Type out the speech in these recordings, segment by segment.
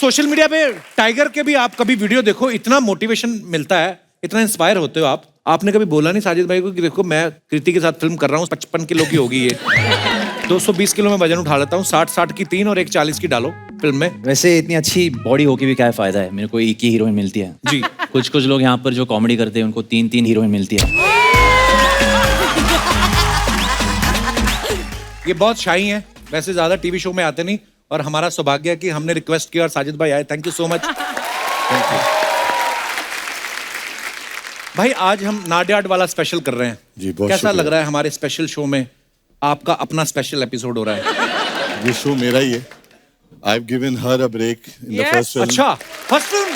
Social media पे tiger के भी आप कभी वीडियो देखो, इतना मोटिवेशन मिलता है, इतना इंस्पायर होते हो आप। आपने कभी बोला नहीं साजिद भाई को कि देखो मैं कृति के साथ फिल्म कर रहा हूँ, 55 किलो की होगी ये, 220 किलो में वजन उठा लेता हूँ, 60 की 3 और एक 40 की डालो फिल्म में। वैसे इतनी अच्छी बॉडी होके भी क्या फायदा है, मेरे को एक ही हीरोइन मिलती है जी। कुछ लोग यहाँ पर जो कॉमेडी करते हैं उनको 3 हीरोइन मिलती है। ये बहुत शाही है, वैसे ज्यादा टीवी शो में आते नहीं, और हमारा सौभाग्य है कि हमने रिक्वेस्ट किया और साजिद भाई आए। Thank you so much. Thank you भाई। आज हम नाडियाड वाला स्पेशल कर रहे हैं जी, बहुत कैसा शुक्रिया। लग रहा है हमारे स्पेशल शो में आपका अपना स्पेशल एपिसोड हो रहा है? ये शो मेरा ही है। I have given her a break in the Yes. First film. अच्छा, फर्स्ट फिल्म।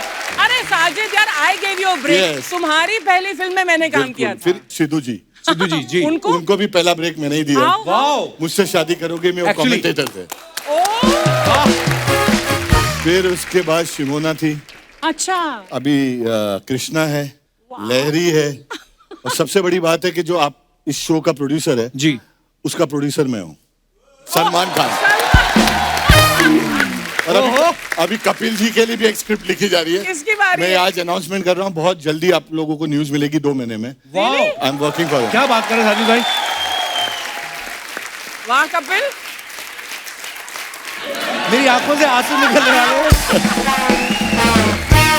अरे साजिद यार, I gave you a break. Yes. तुम्हारी पहली फिल्म में मैंने काम किया था। फिर सिद्धू जी, सिद्धू जी जी उनको भी पहला ब्रेक मैंने ही दिया। How? वाओ, मुझसे शादी करोगे में वो Actually- कमेंटेटर थे। ओह, फिर उसके बाद शिमोना थी, अच्छा। अभी कृष्णा है, लहरी है, और सबसे बड़ी बात है कि जो आप इस शो का प्रोड्यूसर है जी, उसका प्रोड्यूसर मैं हूँ, सलमान खान। और अभी कपिल जी के लिए भी एक स्क्रिप्ट लिखी जा रही है। किसकी बारी मैं है? आज अनाउंसमेंट कर रहा हूँ, बहुत जल्दी आप लोगों को न्यूज मिलेगी 2 महीने में। Wow, I am working for it. क्या बात कर रहे हैं साजिद भाई। वाह कपिल, मेरी आंखों से आंसू निकल रहे हैं।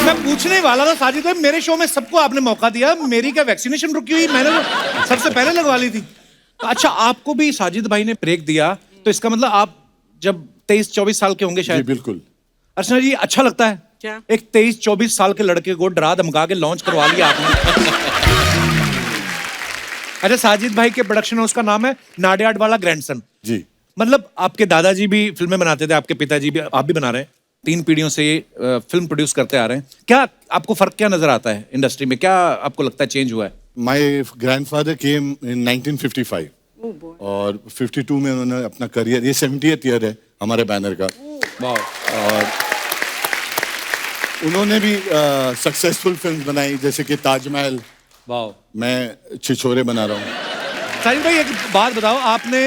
मैं पूछने वाला था साजिद भाई, मेरे शो में सबको आपने मौका दिया, मेरी क्या वैक्सीनेशन रुकी हुई? मैंने तो सबसे पहले लगवा ली थी। अच्छा, आपको भी साजिद भाई ने ब्रेक दिया, तो इसका मतलब आप जब 23-24 साल के होंगे जी शायद। बिल्कुल। अर्चना जी, अच्छा लगता है क्या? एक 23-24 साल के लड़के को डरा धमका के लॉन्च करवा लिया आपने। अच्छा, साजिद भाई के प्रोडक्शन हाउस का नाम है नाडियाड वाला ग्रैंडसन। जी मतलब आपके दादाजी भी फिल्में बनाते थे, आपके पिताजी भी, आप भी बना रहे हैं, 3 पीढ़ियों से ये फिल्म प्रोड्यूस करते आ रहे हैं। क्या आपको फर्क क्या नजर आता है इंडस्ट्री में? क्या आपको लगता है चेंज हुआ है? माय ग्रैंडफादर केम इन 1955 और 52 में उन्होंने अपना करियर, ये 70th ईयर है हमारे बैनर का, और उन्होंने भी सक्सेसफुल फिल्म बनाई जैसे कि ताजमहल, वाह। मैं छिछोरे बना रहा हूँ। साजिद भाई, एक बात बताओ, आपने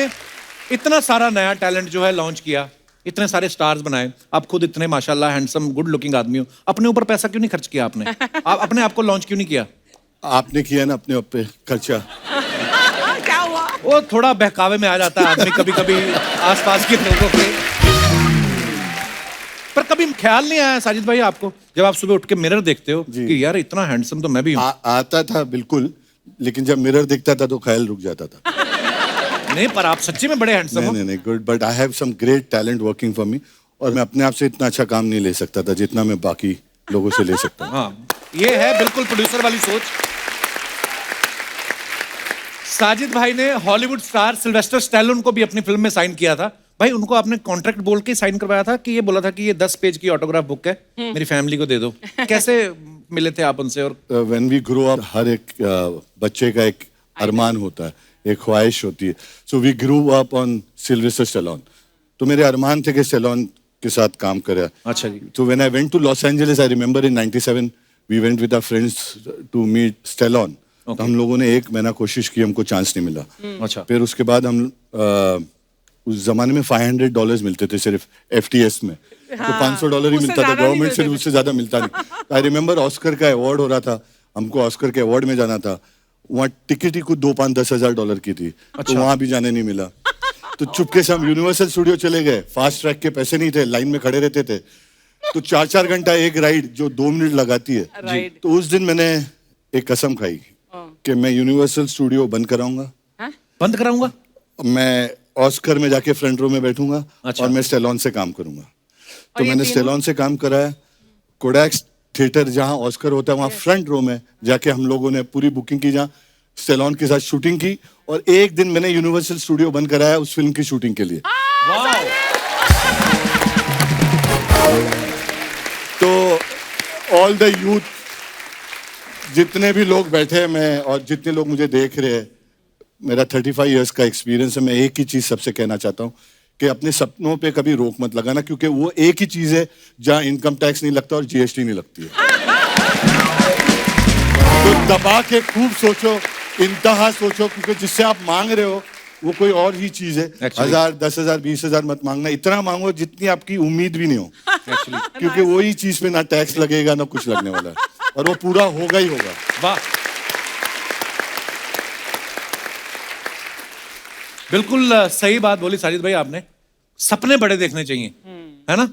इतना सारा नया टैलेंट जो है लॉन्च किया, इतने सारे स्टार्स बनाए, आप खुद इतने माशाल्लाह हैंडसम गुड लुकिंग आदमी हो, अपने ऊपर पैसा क्यों नहीं खर्च किया आपने? आप अपने आप को लॉन्च क्यों नहीं किया? आपने किया ना अपने पे खर्चा। क्या हुआ? वो थोड़ा बहकावे में आ जाता है आदमी कभी कभी आसपास के लोगों के। पर कभी ख्याल नहीं आया साजिद भाई आपको, जब आप सुबह उठ के मिरर देखते हो जी। कि यार इतना हैंडसम तो मैं भी हूं? आता था बिल्कुल, लेकिन जब मिरर दिखता था तो ख्याल रुक जाता था। नहीं, पर आप सच्ची में बड़े हैंडसम हो। नहीं good, but I have some great talent working for me, और मैं अपने आप से इतना अच्छा काम नहीं ले सकता था जितना मैं बाकी लोगों से ले सकता हूँ। हाँ, ये है बिल्कुल प्रोड्यूसर वाली सोच। साजिद भाई ने हॉलीवुड स्टार सिल्वेस्टर स्टैलोन को भी अपनी फिल्म में साइन किया था। भाई, उनको आपने कॉन्ट्रैक्ट बोल के साइन करवाया था कि ये बोला था कि ये 10 पेज की ऑटोग्राफ बुक है, मेरी फैमिली को दे दो? कैसे मिले थे आप उनसे? और व्हेन वी ग्रो अप, हर एक बच्चे का एक अरमान होता है, एक ख्वाहिश होती है। So we grew up on Sylvester Stallone, तो मेरे अरमान थे कि स्टैलोन के साथ काम करें। अच्छा जी। So when I went to Los Angeles, I remember in 97, we went with our friends to meet Stallone. तो हम लोगों ने 1 महीना कोशिश की, हमको चांस नहीं मिला। अच्छा। फिर उसके बाद हम उस जमाने में $500 मिलते थे सिर्फ FTS में, तो $500 ही उससे मिलता था, ज्यादा नहीं गवर्नमेंट से मिलते थे। उससे ज्यादा मिलता नहीं। आई रिमेम्बर ऑस्कर का अवार्ड हो रहा था, हमको ऑस्कर के अवार्ड में जाना था, वहाँ टिकट ही कुछ $2-5-10,000 की थी, तो वहाँ भी जाने नहीं मिला। तो चुपके से हम यूनिवर्सल स्टूडियो चले गए, फास्ट ट्रैक के पैसे नहीं थे, लाइन में खड़े रहते थे, तो 4-4 घंटा एक राइड जो 2 मिनट लगाती है। राइड। तो उस दिन मैंने एक कसम खाई कि मैं यूनिवर्सल स्टूडियो बंद कराऊंगा, बंद कराऊंगा? मैं ऑस्कर में जाके फ्रंट रो में बैठूंगा, अच्छा। और मैं स्टेलॉन से काम करूंगा। तो ये मैंने तीनों? स्टेलॉन से काम कराया, कोडैक थिएटर जहां ऑस्कर होता है वहां फ्रंट रो में जाके हम लोगों ने पूरी बुकिंग की, जहां स्टेलॉन के साथ शूटिंग की, और एक दिन मैंने यूनिवर्सल स्टूडियो बंद कराया उस फिल्म की शूटिंग के लिए। तो ऑल द यूथ, जितने भी लोग बैठे हैं, मैं और जितने लोग मुझे देख रहे हैं, मेरा 35 इयर्स का एक्सपीरियंस है, मैं एक ही चीज सबसे कहना चाहता हूँ कि अपने सपनों पे कभी रोक मत लगाना, क्योंकि वो एक ही चीज है जहां इनकम टैक्स नहीं लगता और GST नहीं लगती है। तो दबा के खूब सोचो, इंतहा सोचो, क्योंकि जिससे आप मांग रहे हो वो कोई और ही चीज है। Actually. 1000, 10,000, 20,000 मत मांगना, इतना मांगो जितनी आपकी उम्मीद भी नहीं हो। क्योंकि वही चीज पे ना टैक्स लगेगा ना कुछ लगने वाला है, और वो पूरा होगा ही होगा। वाह, बिल्कुल सही बात बोली साजिद भाई आपने। सपने बड़े देखने चाहिए, है ना।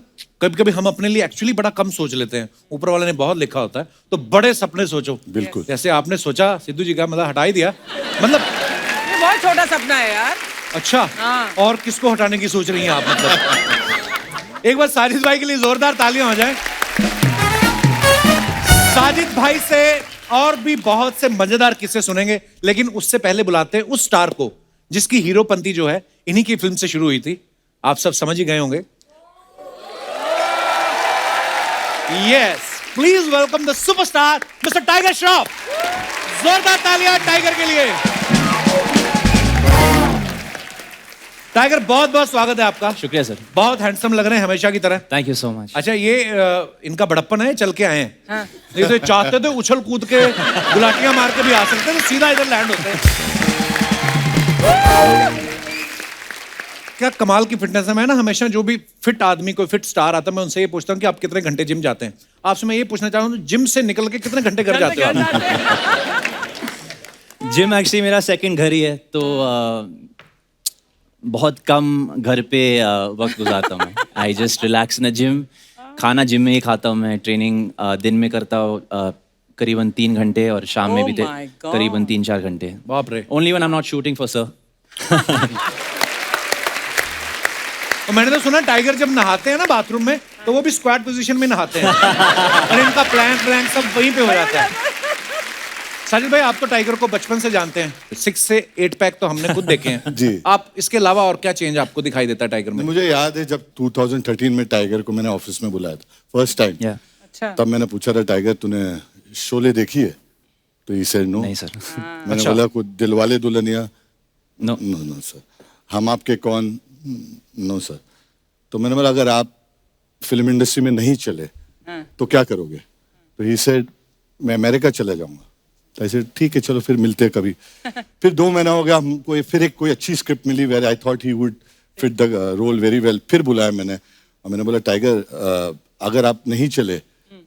कभी कभी हम अपने लिए एक्चुअली बड़ा कम सोच लेते हैं, ऊपर वाले ने बहुत लिखा होता है, तो बड़े सपने सोचो। बिल्कुल। जैसे आपने सोचा सिद्धू जी का, मतलब हटा ही दिया, मतलब ये बहुत छोटा सपना है यार। अच्छा। हाँ। और किसको हटाने की सोच रही हैं आप, मतलब? एक बार साजिद भाई के लिए जोरदार तालियां हो जाए। साजिद भाई से और भी बहुत से मजेदार किस्से सुनेंगे, लेकिन उससे पहले बुलाते हैं उस स्टार को जिसकी हीरोपंती जो है इन्हीं की फिल्म से शुरू हुई थी। आप सब समझ ही गए होंगे। Yes, please welcome the superstar mister tiger Shroff. जोरदार तालियां टाइगर के लिए। टाइगर, बहुत बहुत स्वागत है आपका। शुक्रिया सर। बहुत हैंडसम लग रहे हैं हमेशा की तरह। Thank you so much. अच्छा, ये इनका बड़प्पन है, चल के आए हैं। हाँ। नहीं तो चाहते थे उछल कूद के गुलाटियां मार के भी आ सकते थे, सीधा इधर लैंड होते हैं। क्या कमाल की फिटनेस है। मैं ना हमेशा जो भी फिट आदमी, कोई फिट स्टार आता है, मैं उनसे ये पूछता हूँ कि आप कितने घंटे जिम जाते हैं। आपसे मैं ये पूछना चाहता हूँ, जिम से निकल के कितने घंटे घर जाते हो आप? जिम एक्चुअली मेरा सेकंड घर ही है, तो बहुत कम घर पे वक्त गुजारता हूँ। I just relax in the gym. खाना जिम में ही खाता हूँ मैं। ट्रेनिंग दिन में करता हूँ करीबन 3 घंटे, और शाम में Oh भी my God. करीबन 3-4 घंटे। बाप रे। Only when I am not shooting for sir. और मैंने तो सुना टाइगर जब नहाते हैं ना बाथरूम में, तो वो भी स्क्वाट पोजीशन में नहाते हैं। और इनका प्लैंक सब वहीं पे हो जाता है। साजिद भाई, आप तो टाइगर को बचपन से जानते हैं। 6 से 8 पैक तो हमने खुद देखे हैं। जी। आप इसके अलावा और क्या चेंज आपको दिखाई देता है टाइगर में? मुझे याद है जब 2013 में टाइगर को मैंने ऑफिस में बुलाया था फर्स्ट टाइम। या अच्छा। तब मैंने पूछा था, टाइगर तूने शोले देखी है? तो ही सेड नो। नहीं सर। मैंने अच्छा। बोला कुछ Dilwale Dulhania? No. No no sir. Hum Aapke Kaun? No sir. तो मैंने बोला अगर आप फिल्म इंडस्ट्री में नहीं चले तो क्या करोगे? तो ही सेड मैं अमेरिका चला जाऊंगा। तो ऐसे ठीक है, चलो फिर मिलते हैं कभी। फिर 2 महीना हो गया, हमको फिर कोई अच्छी स्क्रिप्ट मिली where I thought he would fit the role very well. फिर बुलाया मैंने, और मैंने बोला टाइगर अगर आप नहीं चले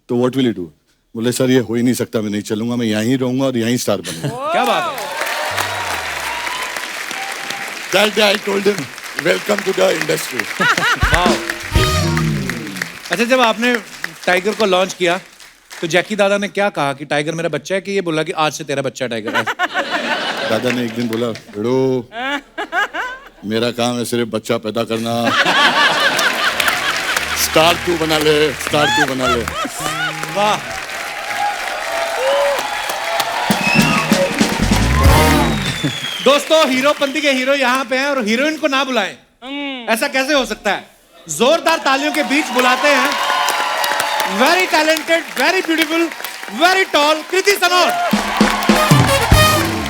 तो व्हाट विल यू डू? बोले सर ये हो ही नहीं सकता, मैं नहीं चलूंगा, मैं यहीं रहूंगा और यहीं स्टार बनूंगा। क्या बात है। That day I told him, welcome to the industry. वाह। अच्छा, जब आपने टाइगर को लॉन्च किया तो जैकी दादा ने क्या कहा कि टाइगर मेरा बच्चा है, कि ये बोला कि आज से तेरा बच्चा है टाइगर? दादा ने एक दिन बोला, बेड़ो मेरा काम है सिर्फ बच्चा पैदा करना, स्टार तू बना ले, स्टार तू बना ले। वाह। दोस्तों, हीरोपंती के हीरो यहाँ पे हैं और हीरोइन को ना बुलाएं, ऐसा कैसे हो सकता है? जोरदार तालियों के बीच बुलाते हैं very talented, very beautiful, very tall Kriti Sanon.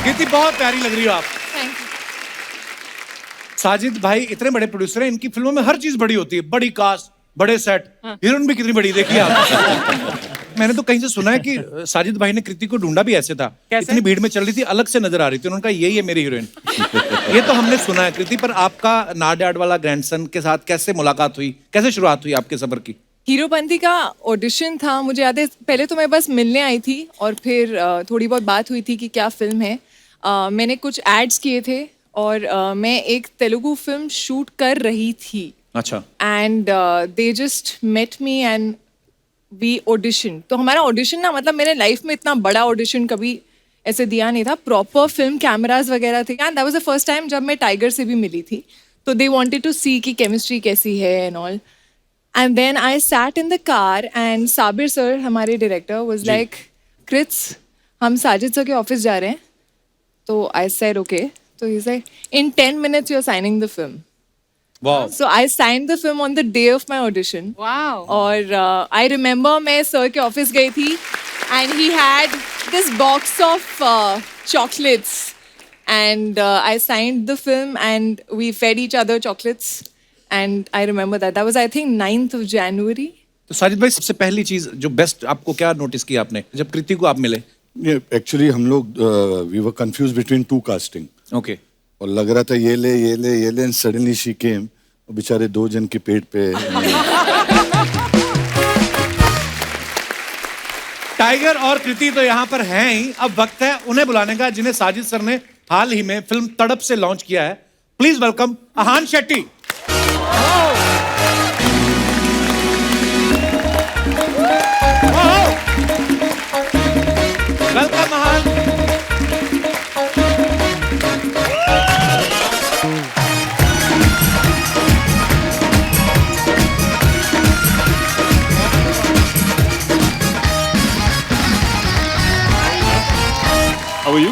Kriti, बहुत प्यारी लग रही हो आप। साजिद भाई इतने बड़े प्रोड्यूसर हैं, इनकी फिल्मों में हर चीज बड़ी होती है, बड़ी कास्ट, बड़े सेट। हीरोइन भी कितनी बड़ी, देखिए आप। मैंने तो कहीं से सुना है कि साजिद भाई ने कृति को ढूंढा भी ऐसे था। कैसे? इतनी भीड़ में चल रही थी, अलग से नजर आ रही थी, उन्होंने कहा यही है मेरी हीरोइन। ये तो हमने सुना है। कृति, पर आपका नाडियाड वाला ग्रैंडसन के साथ कैसे मुलाकात हुई, कैसे शुरुआत हुई आपके सफर की? हीरोपंती का ऑडिशन था, मुझे याद है। पहले तो मैं बस मिलने आई थी, और फिर थोड़ी बहुत बात हुई थी कि क्या फिल्म है। मैंने कुछ एड्स किए थे, और मैं एक तेलुगु फिल्म शूट कर रही थी। अच्छा। And they just met me and we audition. तो हमारा ऑडिशन ना, मतलब मेरे लाइफ में इतना बड़ा ऑडिशन कभी ऐसे दिया नहीं था। प्रॉपर फिल्म कैमरास वगैरह थे, and that was the first time जब मैं टाइगर से भी मिली थी। तो दे वांटेड टू सी कि केमिस्ट्री कैसी है and all. And then I sat in the car, and Sabir sir, हमारे डायरेक्टर, वाज लाइक, कृत्स हम साजिद सर के ऑफिस जा रहे हैं। तो आई सेड ओके। तो he said in 10 minutes you are signing the film. वाह। So I signed the film on the day of my audition. Wow. और I remember मैं सर के ऑफिस गई थी, and he had this box of chocolates, and I signed the film, and we fed each other chocolates, and I remember that. That was, I think, 9th of January. तो साजिद भाई, सबसे पहली चीज जो best आपको क्या नोटिस किया आपने जब कृति को आप मिले? ये एक्चुअली हम लोग we were confuse between 2 casting. Okay. और लग रहा था ये ले ये ले ये ले, एंड सडनली शी केम। बेचारे 2 जन के पेट पे टाइगर और कृति तो यहाँ पर हैं ही। अब वक्त है उन्हें बुलाने का जिन्हें साजिद सर ने हाल ही में फिल्म तड़प से लॉन्च किया है। Please welcome Ahan Shetty. Welcome Ahan. How are you?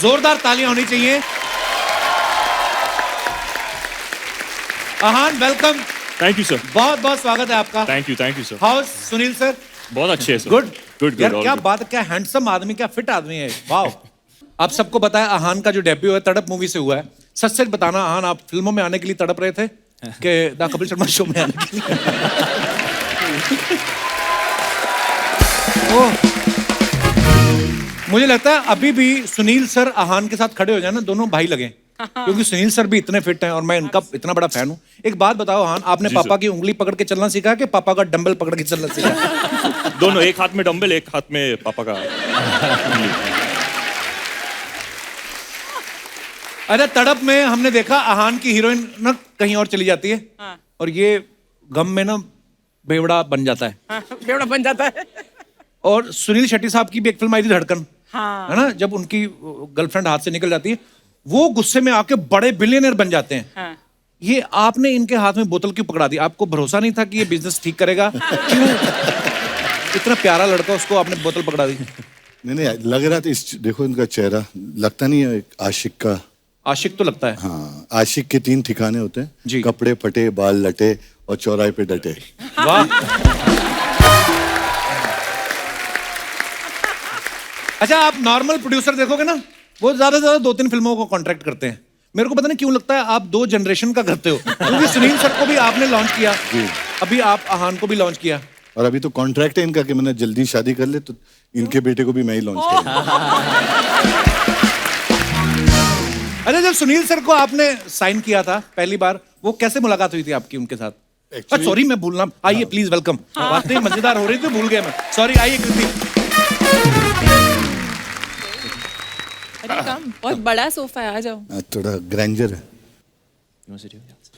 जोरदार तालियां होनी चाहिए। Ahan welcome. Thank you, sir. बहुत बहुत स्वागत है आपका। Thank you, sir. How Sunil sir? बहुत अच्छे हैं, sir. गुड Good, यार all क्या good. बात है, क्या हैंडसम आदमी, क्या फिट आदमी है। वाओ। आप सबको पता है अहान का जो डेब्यू है तड़प मूवी से हुआ है। सच सच बताना अहान, आप फिल्मों में आने के लिए तड़प रहे थे कि द कपिल शर्मा शो में आने के लिए? ओह, मुझे लगता है अभी भी सुनील सर अहान के साथ खड़े हो जाए ना, दोनों भाई लगे, क्योंकि सुनील सर भी इतने फिट हैं और मैं इनका इतना बड़ा फैन हूँ। एक बात बताओ अहान, आपने जी, पापा सर। की उंगली पकड़ के चलना सीखा कि पापा का डंबल पकड़ के चलना सीखा? दोनों, एक हाथ में डंबल, एक हाथ में पापा का। अरे तड़प में हमने देखा अहान की हीरोइन ना कहीं और चली जाती है और ये गम में ना बेवड़ा बन जाता है। बेवड़ा बन जाता है। और सुनील शेट्टी साहब की भी एक फिल्म आई थी धड़कन, हाँ। है ना, जब उनकी गर्लफ्रेंड हाथ से निकल जाती है, वो गुस्से में आके बड़े बिलियनर बन जाते हैं। हाँ। ये आपने इनके हाथ में बोतल क्यों पकड़ा दी? आपको भरोसा नहीं था कि ये बिजनेस ठीक करेगा? क्यों इतना प्यारा लड़का, उसको आपने बोतल पकड़ा दी? नहीं लग रहा था इस, देखो इनका चेहरा, लगता नहीं है एक आशिक का। आशिक तो लगता है। हाँ, आशिक के 3 ठिकाने होते हैं जी। कपड़े फटे, बाल लटे और चौराहे पे डटे। वाह। अच्छा, आप नॉर्मल प्रोड्यूसर देखोगे ना, वो ज्यादा से ज्यादा 2-3 फिल्मों को कॉन्ट्रैक्ट करते हैं। मेरे को पता नहीं क्यों लगता है आप 2 जनरेशन का करते हो, क्योंकि सुनील सर को भी आपने लॉन्च किया, अभी आप अहान को भी लॉन्च किया। और अभी तो कॉन्ट्रैक्ट है इनका कि मैंने जल्दी शादी कर ले तो इनके बेटे को भी मैं ही लॉन्च करूंगा। अरे जब सुनील सर को आपने साइन किया था पहली बार, वो कैसे मुलाकात हुई थी आपकी उनके साथ? Actually- सॉरी मैं भूलना, आइए प्लीज वेलकम। बातें मजेदार हो रही थी, भूल गया मैं, सॉरी। आइए कृति। अरे कम, बहुत बड़ा सोफा है, आ जाओ। थोड़ा ग्रैंजर है।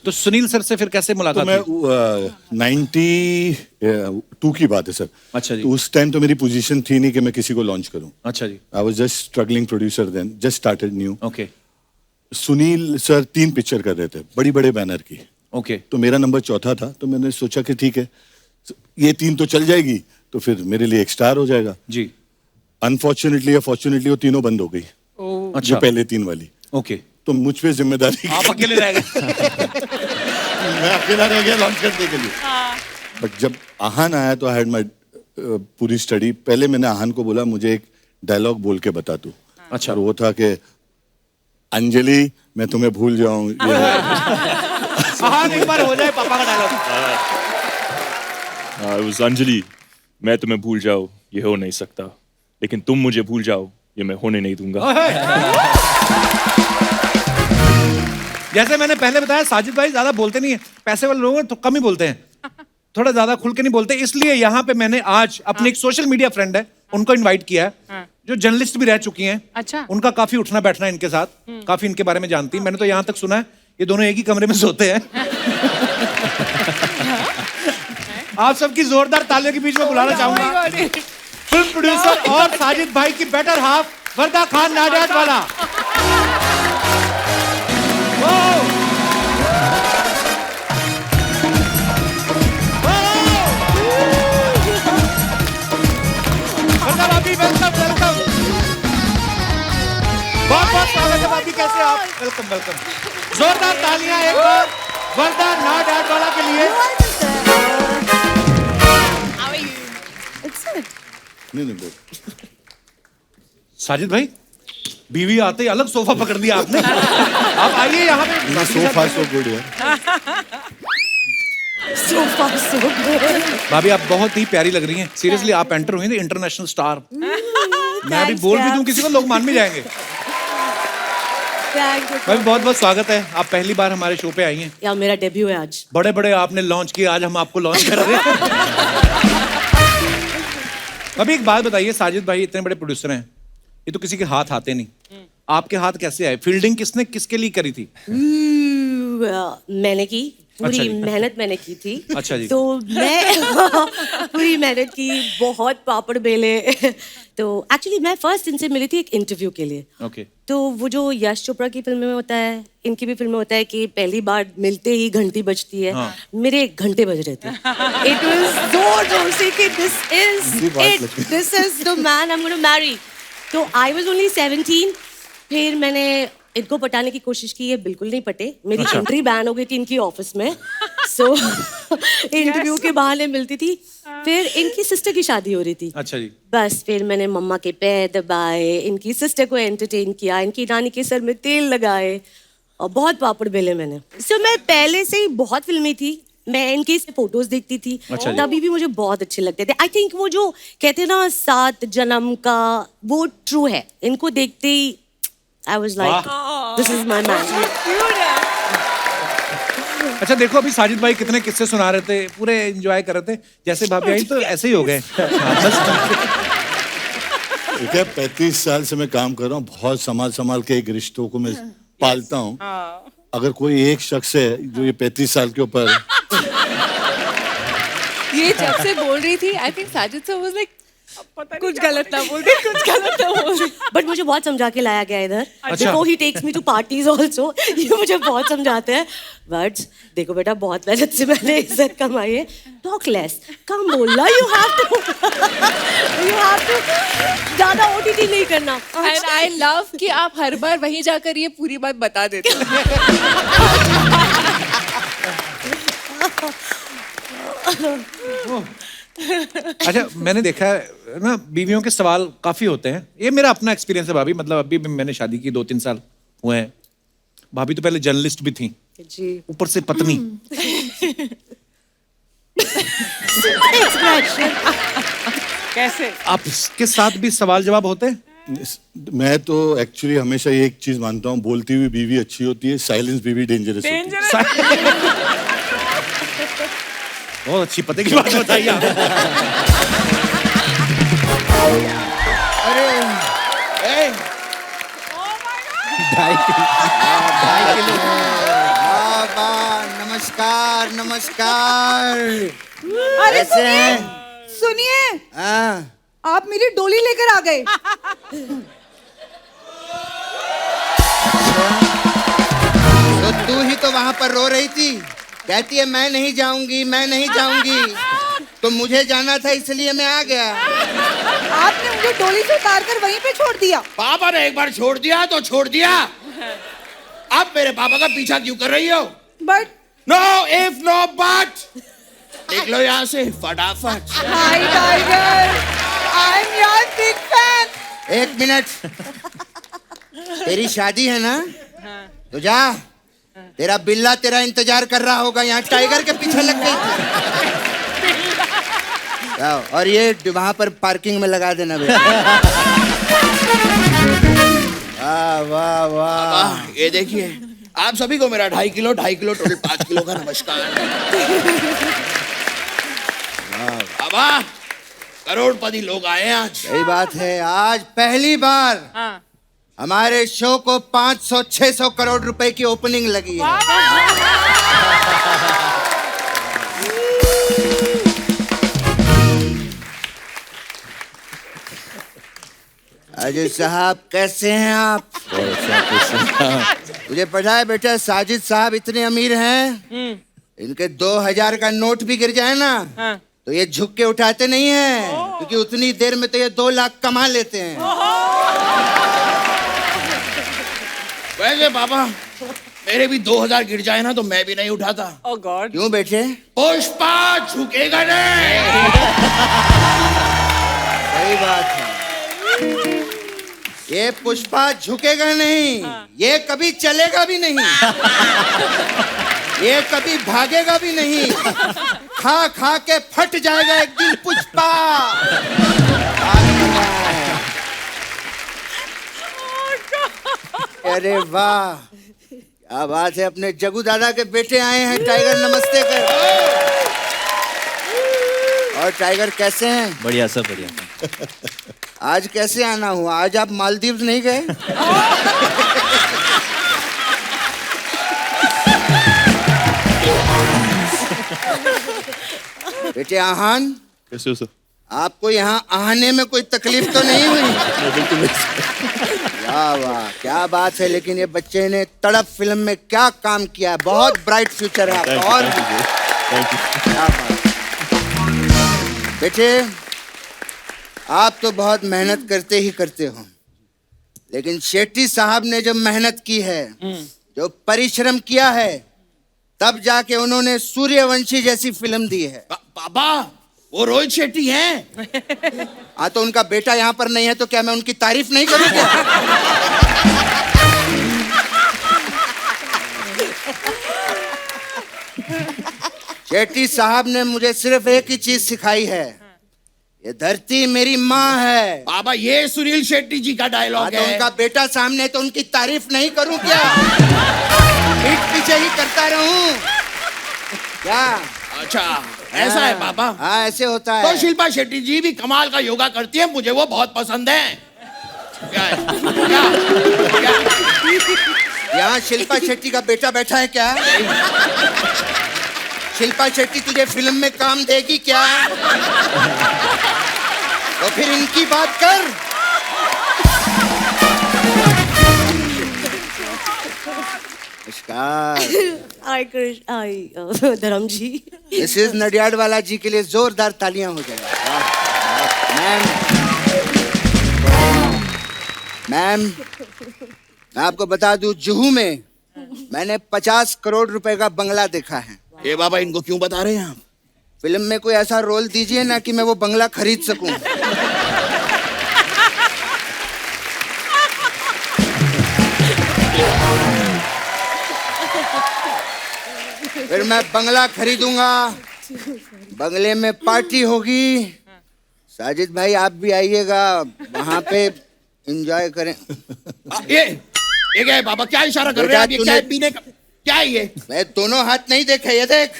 तो सुनील सर से फिर कैसे तो मुलाकात मैं हुई? 92 की बात है सर। अच्छा जी। तो उस टाइम तो मेरी पोजीशन थी नहीं कि मैं किसी को लॉन्च करूं। अच्छा जी। I was just struggling producer then, just started new. Okay Sunil sir 3 picture कर रहे थे, बड़ी बड़े बैनर की। ओके। तो मेरा नंबर 4था था, तो मैंने सोचा कि ठीक है ये 3 तो चल जाएगी, तो फिर मेरे लिए एक स्टार हो जाएगा। जी। अनफॉर्चुनेटली या फॉर्चुनेटली वो तीनों बंद हो गई, अच्छा। जो पहले 3 वाली। ओके। तो मुझ पे जिम्मेदारी, आप अकेले रह गए। मैं अकेला रह गया लॉन्च करने के लिए। बट जब आहान आया तो आई हैड माय पूरी स्टडी। पहले मैंने आहान को बोला मुझे एक डायलॉग बोल के बता तू। अच्छा। और वो था कि अंजलि मैं तुम्हें भूल जाऊं। अहान एक बार हो जाए पापा का डायलॉग। it was अंजलि, मैं तुम्हें भूल जाऊं ये हो नहीं सकता, लेकिन तुम मुझे भूल जाओ ये मैं होने नहीं दूंगा। जैसे मैंने पहले बताया, साजिद भाई ज्यादा बोलते नहीं है, पैसे वाले लोग हैं तो कम ही बोलते हैं, थोड़ा ज्यादा खुल के नहीं बोलते। इसलिए यहाँ पे मैंने आज अपनी एक सोशल मीडिया फ्रेंड है उनको इनवाइट किया है, जो जर्नलिस्ट भी रह चुकी हैं। अच्छा। उनका काफी उठना बैठना है इनके साथ, काफी इनके बारे में जानती हैं। मैंने तो यहाँ तक सुना है ये दोनों एक ही कमरे में सोते हैं। आप सबकी जोरदार तालियों के बीच में बुलाना चाहूंगा फिल्म प्रोड्यूसर और साजिद भाई की बेटर हाफ वर्दा खान नाडियाड वाला। वर्दा भाभी वेलकम वेलकम, बहुत बहुत स्वागत है भाभी, कैसे आप? वेलकम वेलकम, जोरदार तालियां एक बार वर्दा नाडियाड वाला के लिए। नहीं बोल। साजिद भाई, बीवी आते ही अलग सोफा पकड़ दिया आपने। आप आइए यहाँ पे। सोफा सो गुड यार। भाभी आप बहुत ही प्यारी लग रही हैं, सीरियसली। आप एंटर हुई थी इंटरनेशनल स्टार। मैं अभी बोल भी दूं किसी को, लोग मान भी जाएंगे। Thank you. भाभी बहुत बहुत स्वागत है, आप पहली बार हमारे शो पे आई हैं। या मेरा डेब्यू है आज। बड़े बड़े आपने लॉन्च किए, आज हम आपको लॉन्च कर रहे हैं। अभी एक बात बताइए, साजिद भाई इतने बड़े प्रोड्यूसर हैं, ये तो किसी के हाथ आते नहीं, आपके हाथ कैसे आए? फील्डिंग किसने किसके लिए करी थी? मैंने की अच्छा पूरी जी। मेहनत मैंने की थी। अच्छा जी। तो मैं पूरी मेहनत की, बहुत पापड़ बेले। तो एक्चुअली मैं फर्स्ट इनसे मिली थी एक इंटरव्यू के लिए। ओके। तो वो जो यश चोपड़ा की फिल्म में होता है, इनकी भी फिल्म में होता है कि पहली बार मिलते ही घंटी बजती है। हाँ। मेरे 1 घंटे बज रहे थे। इट वाज जोर जोर से कि this is it, this is the man I am gonna marry. तो आई वाज ओनली 17। फिर मैंने इनको पटाने की कोशिश की, ये बिल्कुल नहीं पटे। मेरी अच्छा। एंट्री बैन हो गई थी इनकी ऑफिस में। सो इंटरव्यू के बहाने मिलती थी। फिर इनकी सिस्टर की शादी हो रही थी। अच्छा जी। बस फिर मैंने मम्मा के पैर दबाए, इनकी सिस्टर को एंटरटेन किया, इनकी नानी के सर में तेल लगाए और बहुत पापड़ बेले मैंने। सो मैं पहले से ही बहुत फिल्मी थी। मैं इनकी फोटोज देखती थी, अच्छा जी। तभी भी मुझे बहुत अच्छे लगते थे। आई थिंक वो जो कहते हैं ना 7 जन्म का, वो ट्रू है। इनको देखते ही I was like this is my man. अच्छा देखो, अभी साजिद भाई कितने किस्से सुना रहे थे, पूरे एंजॉय कर रहे थे। जैसे भाभी आई तो ऐसे ही हो गए। हाँ, बस ठीक है, 35 साल से मैं काम कर रहा हूँ, बहुत संभाल के एक रिश्तों को मैं पालता हूँ। अगर कोई एक शख्स है जो ये 35 साल के ऊपर ये जब से बोल रही थी, I think Sajid sir was like कुछ गलत ना बोल दे, कुछ गलत ना बोल दे। बट मुझे बहुत समझा के लाया गया इधर। अच्छा। देखो he takes me to parties also. ये मुझे बहुत समझाते हैं। बट देखो बेटा, बहुत मेहनत से मैंने इज्जत कमाई है। टॉक लेस, कम बोलना। यू हैव टू ज्यादा ओटीटी नहीं करना। एंड आई लव कि आप हर बार वहीं जाकर ये पूरी बात बता देते हो। अच्छा, मैंने देखा है ना, बीवियों के सवाल काफी होते हैं। ये मेरा अपना एक्सपीरियंस है भाभी, मतलब अभी भी मैंने शादी की 2-3 साल हुए हैं। भाभी तो पहले जर्नलिस्ट भी थी, जी। ऊपर से पत्नी। कैसे? आपके साथ भी सवाल जवाब होते हैं? मैं तो एक्चुअली हमेशा एक चीज मानता हूँ, बोलती हुई बीवी अच्छी होती है, साइलेंस बीवी डेंजरस होती है। बहुत अच्छी पते की बात बताइए आप। अरे ए, 2.5 किलो। नमस्कार नमस्कार। अरे कैसे हैं? सुनिए, हाँ, आप मेरी डोली लेकर आ गए। तो तू ही तो वहां पर रो रही थी, कहती है मैं नहीं जाऊंगी, मैं नहीं जाऊंगी। तो मुझे जाना था, इसलिए मैं आ गया। आपने मुझे डोली से उतार कर वहीं पे छोड़ दिया। पापा ने एक बार छोड़ दिया तो छोड़ दिया। अब मेरे पापा का पीछा क्यों कर रही हो? But no if no but. निकलो यहाँ से फटाफट। Hi tiger, I am your big fan. 1 minute, तेरी शादी है ना, तो जा। तेरा बिल्ला तेरा इंतजार कर रहा होगा, यहाँ टाइगर के पीछे लग गई थी। जाओ, और ये वहां पर पार्किंग में लगा देना बेटा। वाह वाह वाह। ये देखिए, आप सभी को मेरा 2.5 किलो टोटल 5 किलो का नमस्कार। बाबा, करोड़पति लोग आए हैं आज। सही बात है, आज पहली बार हमारे शो को 500-600 करोड़ रुपए की ओपनिंग लगी है। अजय साहब, कैसे हैं आप? मुझे पता है बेटा, साजिद साहब इतने अमीर हैं, इनके 2000 का नोट भी गिर जाए ना, तो ये झुक के उठाते नहीं हैं, क्योंकि उतनी देर में तो ये 2 लाख कमा लेते हैं। वैसे पापा, मेरे भी 2000 गिर जाए ना तो मैं भी नहीं उठाता। Oh God. क्यों बेटे? पुष्पा झुकेगा नहीं। सही बात है, ये पुष्पा झुकेगा नहीं, ये कभी चलेगा भी नहीं, ये कभी भागेगा भी नहीं, खा खा के फट जाएगा एक दिन पुष्पा। अरे वाह, क्या बात है। अपने जगू दादा के बेटे आए हैं। टाइगर नमस्ते कर। और टाइगर कैसे हैं? बढ़िया सब बढ़िया। आज कैसे आना हुआ? आज आप मालदीव नहीं गए? बेटे आहान, कैसे हो सर? आपको यहाँ आने में कोई तकलीफ तो नहीं हुई? बिल्कुल नहीं। वाह वाह, क्या बात है। लेकिन ये बच्चे ने तड़प फिल्म में क्या काम किया है। बहुत ब्राइट फ्यूचर है आपका। और क्या बात। बेटे आप तो बहुत मेहनत करते ही करते हो, लेकिन शेट्टी साहब ने जो मेहनत की है, जो परिश्रम किया है, तब जाके उन्होंने सूर्यवंशी जैसी फिल्म दी है। पापा वो रोहित शेट्टी हैं। हाँ तो उनका बेटा यहाँ पर नहीं है तो क्या मैं उनकी तारीफ नहीं करूँ क्या? शेट्टी साहब ने मुझे सिर्फ एक ही चीज सिखाई है, ये धरती मेरी माँ है। पापा ये सुनील शेट्टी जी का डायलॉग तो है। उनका बेटा सामने तो उनकी तारीफ नहीं करूँ क्या? पीठ पीछे ही करता रहूं क्या? अच्छा ऐसा है पापा? हाँ ऐसे होता है। तो शिल्पा शेट्टी जी भी कमाल का योगा करती है, मुझे वो बहुत पसंद है। क्या है? क्या? यहाँ शिल्पा शेट्टी का बेटा बैठा है क्या? शिल्पा शेट्टी तुझे फिल्म में काम देगी क्या? तो फिर इनकी बात कर। आई कृष्ण, आई धर्म जी। मिसेस नडियाडवाला जी के लिए जोरदार तालियां हो जाए। मैम मैम मैं आपको बता दूं, जुहू में मैंने 50 करोड़ रुपए का बंगला देखा है। ये बाबा इनको क्यों बता रहे हैं आप? फिल्म में कोई ऐसा रोल दीजिए ना कि मैं वो बंगला खरीद सकूं। फिर मैं बंगला खरीदूंगा, बंगले में पार्टी होगी। साजिद भाई आप भी आइएगा, वहां पे एंजॉय करें। ये क्या है बाबा? क्या इशारा कर रहे हैं आप? ये क्या है पीने का? क्या है ये? मैं दोनों हाथ नहीं देखे, ये देख।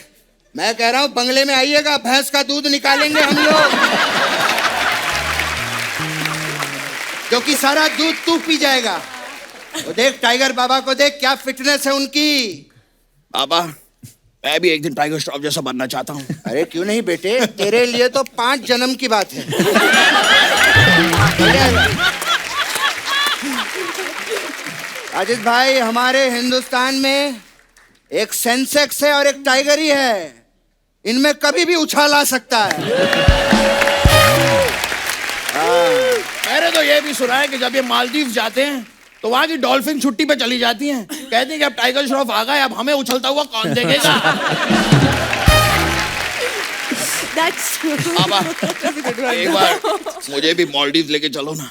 मैं कह रहा हूँ बंगले में आइएगा, भैंस का दूध निकालेंगे हम लोग, क्योंकि सारा दूध तू पी जाएगा। तो देख टाइगर बाबा को देख, क्या फिटनेस है उनकी। बाबा मैं भी एक दिन टाइगर श्रॉफ जैसा बनना चाहता हूँ। अरे क्यों नहीं बेटे, तेरे लिए तो 5 जन्म की बात है। अजित भाई हमारे हिंदुस्तान में एक सेंसेक्स है और एक टाइगर ही है, इनमें कभी भी उछाल आ सकता है। मैंने तो ये भी सुना है कि जब ये मालदीव जाते हैं तो वहां की डॉल्फिन छुट्टी पे चली जाती हैं, कहती हैं कि अब टाइगर श्रॉफ आ गए, अब हमें उछलता हुआ कौन देखेगा? बाबा एक बार मुझे भी मालदीव लेके चलो ना।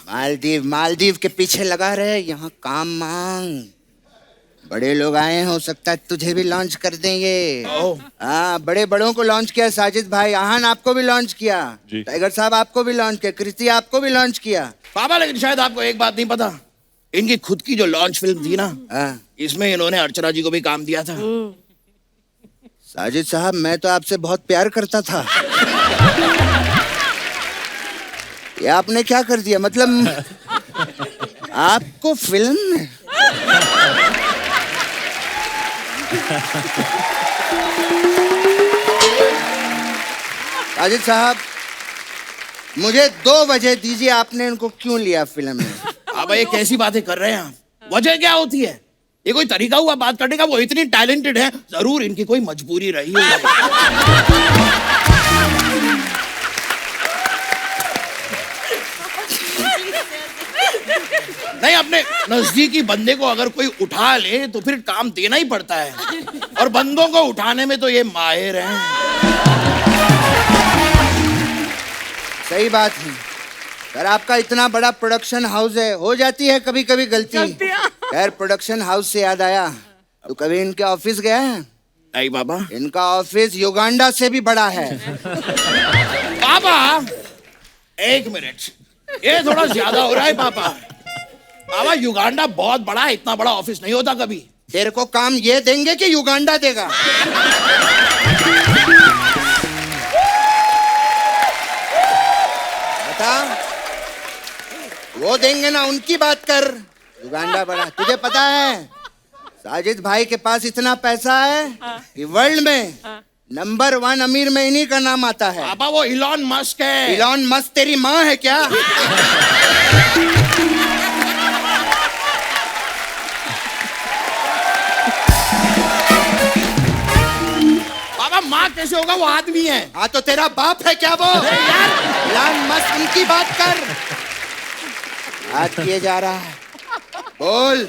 मालदीव के पीछे लगा रहे, यहाँ काम मांग। बड़े लोग आए हैं, हो सकता है तुझे भी लॉन्च कर देंगे। हाँ बड़े बड़ों को लॉन्च किया, साजिद भाई आहान आपको भी लॉन्च किया, टाइगर साहब आपको भी लॉन्च किया, कृति आपको भी लॉन्च किया। बाबा लेकिन शायद आपको एक बात नहीं पता, इनकी खुद की जो लॉन्च फिल्म थी ना, इसमें इन्होंने अर्चना जी को भी काम दिया था। साजिद साहब मैं तो आपसे बहुत प्यार करता था, ये आपने क्या कर दिया? मतलब आपको फिल्म में साजिद साहब मुझे 2 वजह दीजिए, आपने इनको क्यों लिया फिल्म में? अब ये कैसी बातें कर रहे हैं आप? वजह क्या होती है? ये कोई तरीका हुआ बात करने का? वो इतनी टैलेंटेड है, जरूर इनकी कोई मजबूरी रही है। नहीं, अपने नजदीकी बंदे को अगर कोई उठा ले तो फिर काम देना ही पड़ता है, और बंदों को उठाने में तो ये माहिर हैं। सही बात है सर, आपका इतना बड़ा प्रोडक्शन हाउस है, हो जाती है कभी कभी गलती। खैर प्रोडक्शन हाउस से याद आया, तो कभी इनके ऑफिस गया है? नहीं बाबा, इनका ऑफिस युगांडा से भी बड़ा है। पापा 1 मिनट, ये थोड़ा ज्यादा हो रहा है पापा। बाबा युगांडा बहुत बड़ा है, इतना बड़ा ऑफिस नहीं होता कभी। तेरे को काम ये देंगे कि युगांडा देगा? बता, वो देंगे ना, उनकी बात कर। युगांडा बड़ा, तुझे पता है साजिद भाई के पास इतना पैसा है कि वर्ल्ड में नंबर 1 अमीर में इन्हीं का नाम आता है। पापा वो इलॉन मस्क है। इलॉन मस्क तेरी माँ है क्या? पापा माँ कैसे होगा, वो आदमी है। हाँ तो तेरा बाप है क्या वो? यार इलॉन मस्क, उनकी बात कर। बात किए जा रहा है, बोल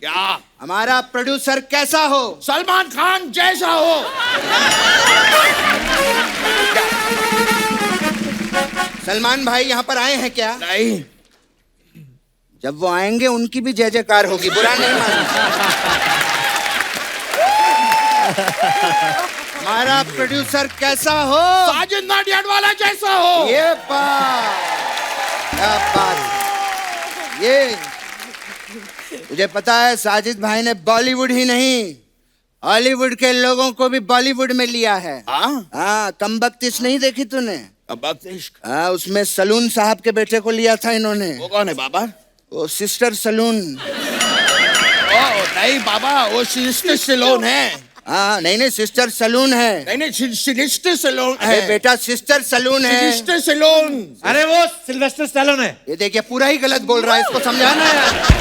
क्या? हमारा प्रोड्यूसर कैसा हो? सलमान खान जैसा हो। सलमान भाई यहाँ पर आए हैं क्या? नहीं। जब वो आएंगे उनकी भी जय जयकार होगी, बुरा नहीं मानना। हमारा प्रोड्यूसर कैसा हो? साजिद नाडियाडवाला जैसा हो। ये बात, क्या बात। ये मुझे पता है साजिद भाई ने बॉलीवुड ही नहीं हॉलीवुड के लोगों को भी बॉलीवुड में लिया है। हाँ, कमबख्तिश नहीं देखी तूने? हाँ, उसमें सलून साहब के बेटे को लिया था इन्होंने। वो कौन है बाबा? वो सिस्टर सलून। नहीं बाबा, वो सिस्टर सलून है। हाँ, नहीं सिस्टर सलून है। नहीं सिस्टर सलून है बेटा, सिस्टर सलून है। Sister saloon. अरे वो सिल्वेस्टर स्टैलोन है। ये देखिए पूरा ही गलत बोल रहा है, इसको समझाना है।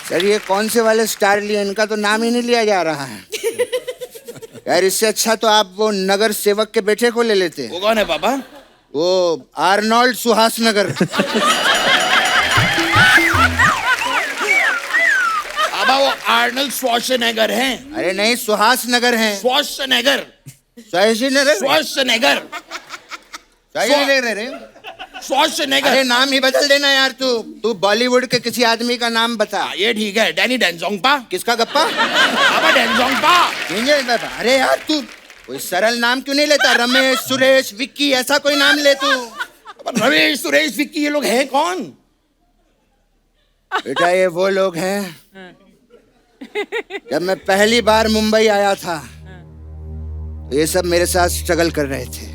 सर ये कौन से वाले स्टार लिए, इनका तो नाम ही नहीं लिया जा रहा है। यार इससे अच्छा तो आप वो नगर सेवक के बेटे को ले लेते। वो कौन है पापा? वो आर्नोल्ड सुहास नगर। पापा वो आर्नल्ड श्वार्ज़नेगर हैं। अरे नहीं, सुहास नगर है। श्वार्ज़नेगर। श्वार्ज़नेगर। श्वार्ज़नेगर। श्वार्ज़नेगर। अरे नाम ही बदल देना यार। तू बॉलीवुड के किसी आदमी का नाम बता। ये ठीक है, डैनी डेंजोंगपा। किसका गप्पा? पापा डेंजोंगपा। अरे यार तू कोई सरल नाम क्यों नहीं लेता? रमेश, सुरेश, विक्की, ऐसा कोई नाम ले तू। रमेश, सुरेश, विक्की, ये लोग हैं कौन? बेटा ये वो लोग हैं, जब मैं पहली बार मुंबई आया था तो ये सब मेरे साथ स्ट्रगल कर रहे थे।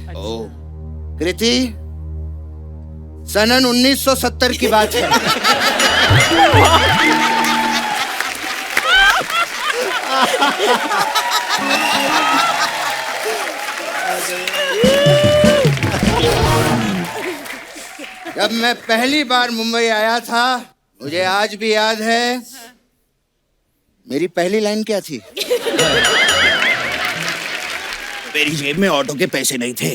कृति, सनन 1970 की बात है। जब मैं पहली बार मुंबई आया था, मुझे आज भी याद है मेरी पहली लाइन क्या थी। मेरी जेब में ऑटो के पैसे नहीं थे।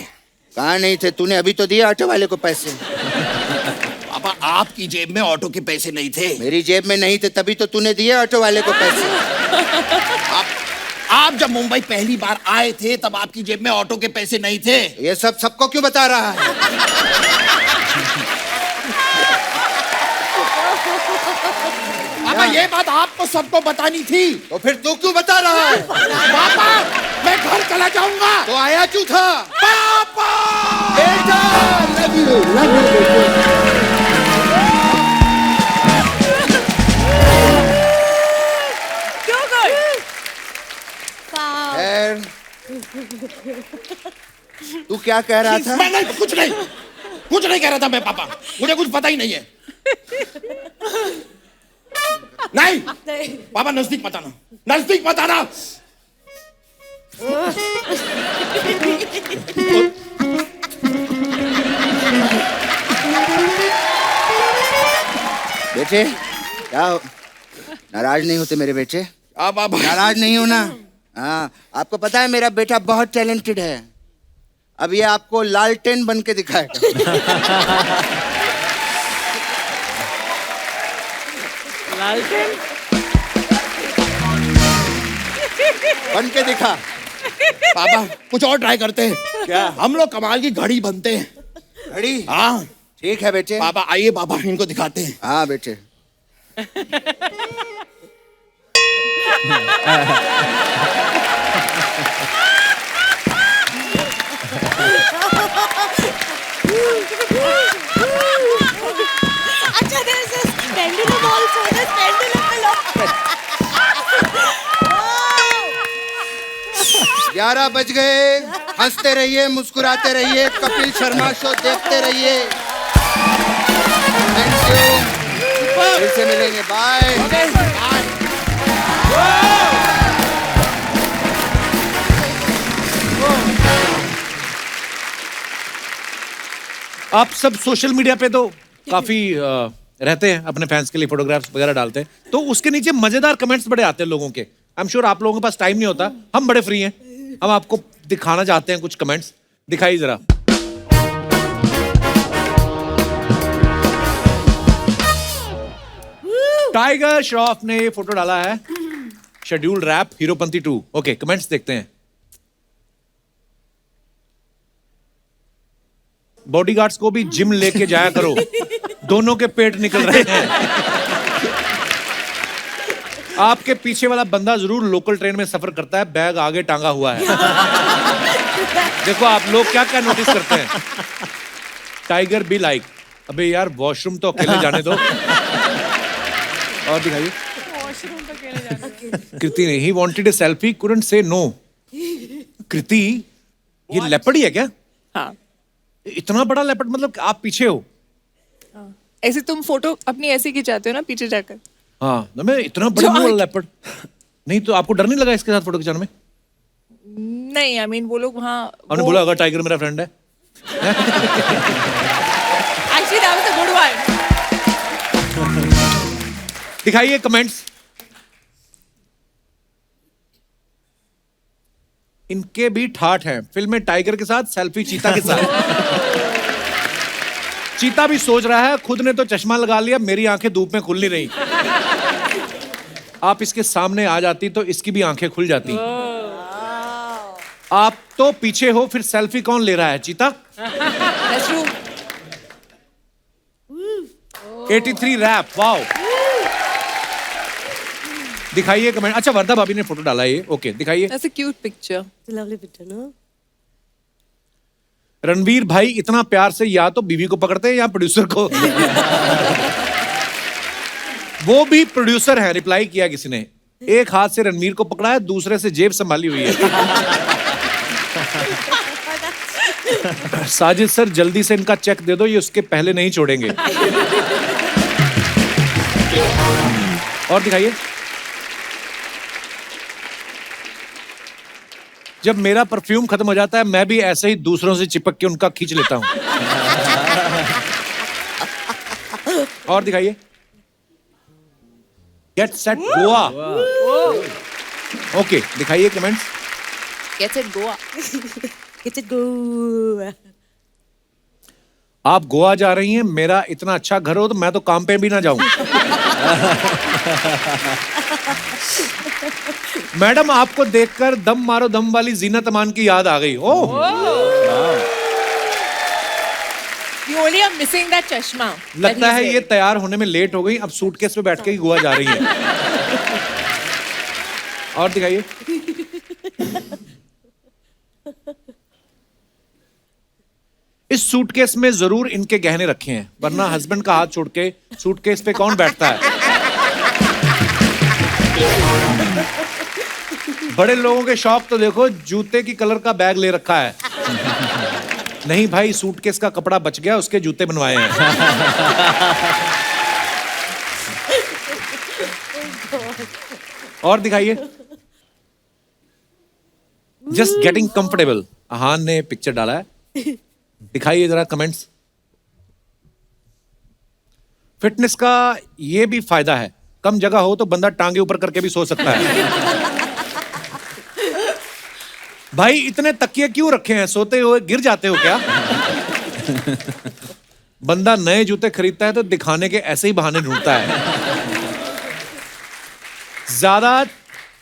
कहाँ नहीं थे? तूने अभी तो दिए ऑटो वाले को पैसे। पापा आपकी जेब में ऑटो के पैसे नहीं थे। मेरी जेब में नहीं थे तभी तो तूने दिए ऑटो वाले को पैसे। आप जब मुंबई पहली बार आए थे तब आपकी जेब में ऑटो के पैसे नहीं थे। ये सब सबको क्यों बता रहा है? पापा ये बात आपको सबको बतानी थी। तो फिर तू क्यों बता रहा है? पापा मैं घर चला जाऊंगा। तो आया क्यों था? पापा बेटा, लव यू तू क्या कह रहा था? मैं नहीं, कुछ नहीं कह रहा था मैं पापा, मुझे कुछ पता ही नहीं है। नहीं पापा, नजदीक मत आना, नजदीक मत आना। बेटे क्या नाराज नहीं होते मेरे बेटे? आप नाराज नहीं हो ना? हाँ, आपको पता है मेरा बेटा बहुत टैलेंटेड है। अब ये आपको लालटेन बन के दिखाएगा। लालटेन बन के दिखा। पापा कुछ और ट्राई करते हैं क्या? हम लोग कमाल की घड़ी बनते हैं। घड़ी? हाँ ठीक है बेटे। पापा आइए, पापा इनको दिखाते हैं। हाँ बेटे। 11 बज गए, हंसते रहिए, मुस्कुराते रहिए, कपिल शर्मा शो देखते रहिए। थैंक यू, फिर से मिलेंगे, बाय। आप सब सोशल मीडिया पे तो काफी रहते हैं, अपने फैंस के लिए फोटोग्राफ्स वगैरह डालते हैं, तो उसके नीचे मजेदार कमेंट्स बड़े आते हैं लोगों के। आई एम श्योर आप लोगों के पास टाइम नहीं होता, हम बड़े फ्री हैं, हम आपको दिखाना चाहते हैं कुछ कमेंट्स। दिखाइए जरा। टाइगर श्रॉफ ने ये फोटो डाला है, schedule wrap Heropanti 2। Okay, comments देखते हैं। बॉडीगार्ड्स को भी जिम लेके जाया करो, दोनों के पेट निकल रहे हैं। आपके पीछे वाला बंदा जरूर लोकल ट्रेन में सफर करता है, बैग आगे टांगा हुआ है। देखो आप लोग क्या क्या नोटिस करते हैं। टाइगर बी लाइक, अबे यार वॉशरूम तो अकेले जाने दो। और दिखाइए। कृति ने, he wanted a selfie, couldn't से नो। कृति, ये लेपर्ड ही है क्या? हाँ। इतना बड़ा लेपर्ड, मतलब आप पीछे हो? ऐसे तुम फोटो अपनी ऐसे खिंचाते हो ना पीछे जाकर। हाँ, मैं इतना बड़ा वाला लेपर्ड। नहीं तो आपको डर नहीं लगा इसके साथ फोटो खिंचाने में? नहीं, आई मीन वो लोग वहाँ। आपने बोला अगर टाइगर मेरा फ्रेंड है। Actually, that was a good one. दिखाइए कमेंट्स। इनके भी ठाठ हैं, फिल्म में टाइगर के साथ, सेल्फी चीता के साथ। चीता भी सोच रहा है, खुद ने तो चश्मा लगा लिया, मेरी आंखें धूप में खुल नहीं रही। आप इसके सामने आ जाती तो इसकी भी आंखें खुल जाती। आप तो पीछे हो, फिर सेल्फी कौन ले रहा है? चीता। That's true. 83 wrap, wow. दिखाइए कमेंट। अच्छा, वर्धा भाभी ने फोटो डाला है ये। ओके, दिखाइए। That's a cute picture. Lovely picture ना। रणवीर भाई इतना प्यार से या तो बीवी को पकड़ते हैं या प्रोड्यूसर को। वो भी प्रोड्यूसर है, रिप्लाई किया किसी ने। एक हाथ से रणवीर को पकड़ा है, दूसरे से जेब संभाली हुई है। साजिद सर जल्दी से इनका चेक दे दो, ये उसके पहले नहीं छोड़ेंगे। और दिखाइए। जब मेरा परफ्यूम खत्म हो जाता है, मैं भी ऐसे ही दूसरों से चिपक के उनका खींच लेता हूं। और दिखाइए। Get set Goa. ओके, दिखाइए comments. Get it Goa. Get it go. आप गोवा जा रही हैं, मेरा इतना अच्छा घर हो तो मैं तो काम पे भी ना जाऊं। मैडम, आपको देखकर दम मारो दम वाली जीनत अमान की याद आ गई। ओह, You only are missing that chashma. लगता है ये तैयार होने में लेट हो गई, अब सूटकेस पे बैठ के ही गोवा जा रही है। और दिखाइए। इस सूटकेस में जरूर इनके गहने रखे हैं, वरना हस्बैंड का हाथ छोड़ के सूटकेस पे कौन बैठता है? बड़े लोगों के शौक तो देखो, जूते की कलर का बैग ले रखा है। नहीं भाई, सूटकेस का कपड़ा बच गया, उसके जूते बनवाए हैं। और दिखाइए। जस्ट गेटिंग कंफर्टेबल, अहान ने पिक्चर डाला है। दिखाइए जरा कमेंट्स। फिटनेस का ये भी फायदा है, कम जगह हो तो बंदा टांगे ऊपर करके भी सो सकता है। भाई इतने तकिए क्यों रखे हैं? सोते हुए गिर जाते हो क्या? बंदा नए जूते खरीदता है तो दिखाने के ऐसे ही बहाने ढूंढता है। ज्यादा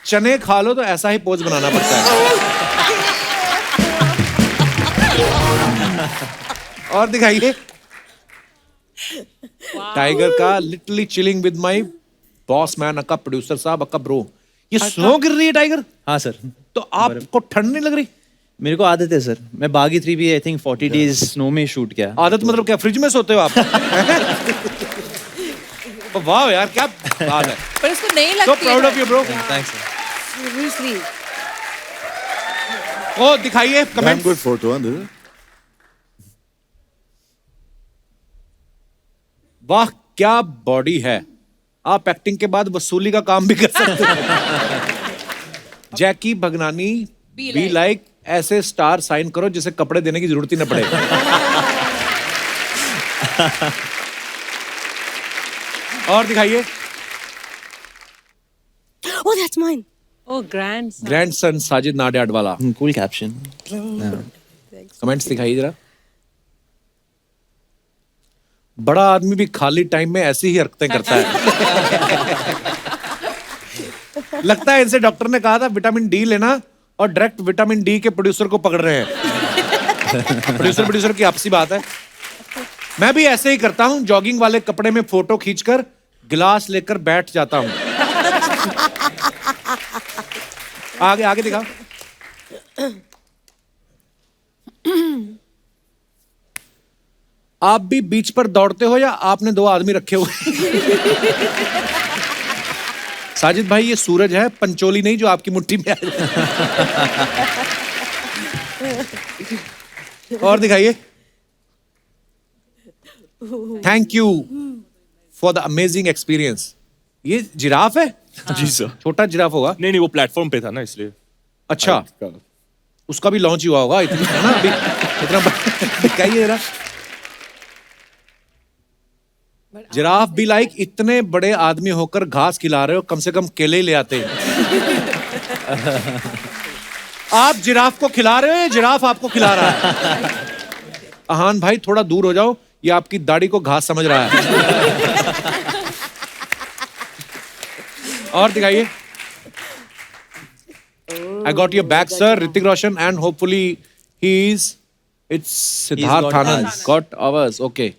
चने खा लो तो ऐसा ही पोज बनाना पड़ता है। और दिखाइए। टाइगर का literally chilling with my boss man, अक्का प्रोड्यूसर साहब, अक्का ब्रो। ये स्नो गिर रही है टाइगर? हाँ सर। तो आपको ठंड नहीं लग रही? मेरे को आदत है सर, मैं बागी 3 भी आई थिंक 40 डेज स्नो में शूट किया। आदत मतलब क्या, फ्रिज में सोते हो आप? वाह यार, क्या बात है। पर इसको नहीं लगती। So proud of you bro। Thanks sir. Seriously. ओ दिखाइए Damn comment. good photo, huh, this? वाह क्या बॉडी है, आप एक्टिंग के बाद वसूली का काम भी कर सकते हो। जैकी भगनानी बी लाइक ऐसे स्टार साइन करो जिसे कपड़े देने की जरूरत ही न पड़े। और दिखाइए। Oh, that's mine. Oh, grand. Grandson Sajid Nadiad वाला। Cool caption. कमेंट्स दिखाइए जरा। बड़ा आदमी भी खाली टाइम में ऐसी ही हरकतें करता है। लगता है इनसे डॉक्टर ने कहा था विटामिन डी लेना और डायरेक्ट विटामिन डी के प्रोड्यूसर को पकड़ रहे हैं। प्रोड्यूसर की आपसी बात है। मैं भी ऐसे ही करता हूं, जॉगिंग वाले कपड़े में फोटो खींचकर गिलास लेकर बैठ जाता हूं। आगे आगे दिखा। आप भी बीच पर दौड़ते हो या आपने 2 आदमी रखे हुए? साजिद भाई ये सूरज है, पंचोली नहीं जो आपकी मुट्ठी में आ जाए। और दिखाइए। Thank you for the amazing experience. ये जिराफ है? जी सर। छोटा जिराफ होगा। नहीं वो प्लेटफॉर्म पे था ना इसलिए। अच्छा, उसका भी लॉन्च हुआ होगा इतना है ना अभी, इतना दिखाइए जरा। जिराफ भी लाइक इतने बड़े आदमी होकर घास खिला रहे हो, कम से कम केले ही ले आते। आप जिराफ को खिला रहे हो या जिराफ आपको खिला रहा है? अहान भाई थोड़ा दूर हो जाओ, ये आपकी दाढ़ी को घास समझ रहा है। और दिखाइए। I got your back, sir. Hrithik Roshan, and hopefully it's Siddharth got Anand. us. Got ours. Okay.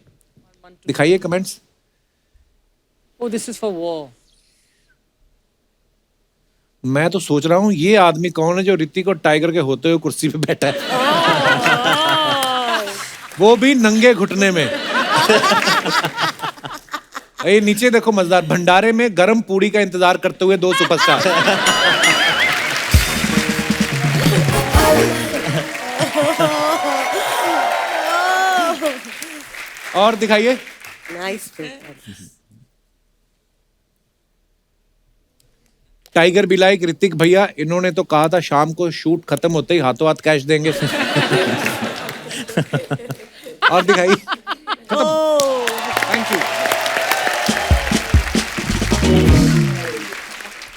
दिखाइए comments. Oh, this is for war. मैं तो सोच रहा हूँ ये आदमी कौन है जो ऋतिक और टाइगर के होते हुए कुर्सी पे बैठा है। वो भी नंगे घुटने में। ये नीचे देखो मजेदार, भंडारे में गर्म पूड़ी का इंतजार करते हुए 2 सुपरस्टार। और दिखाइए। Nice. टाइगर भी लाइक ऋतिक भैया, इन्होंने तो कहा था शाम को शूट खत्म होते ही हाथों हाथ कैश देंगे। और दिखाइए। Thank you.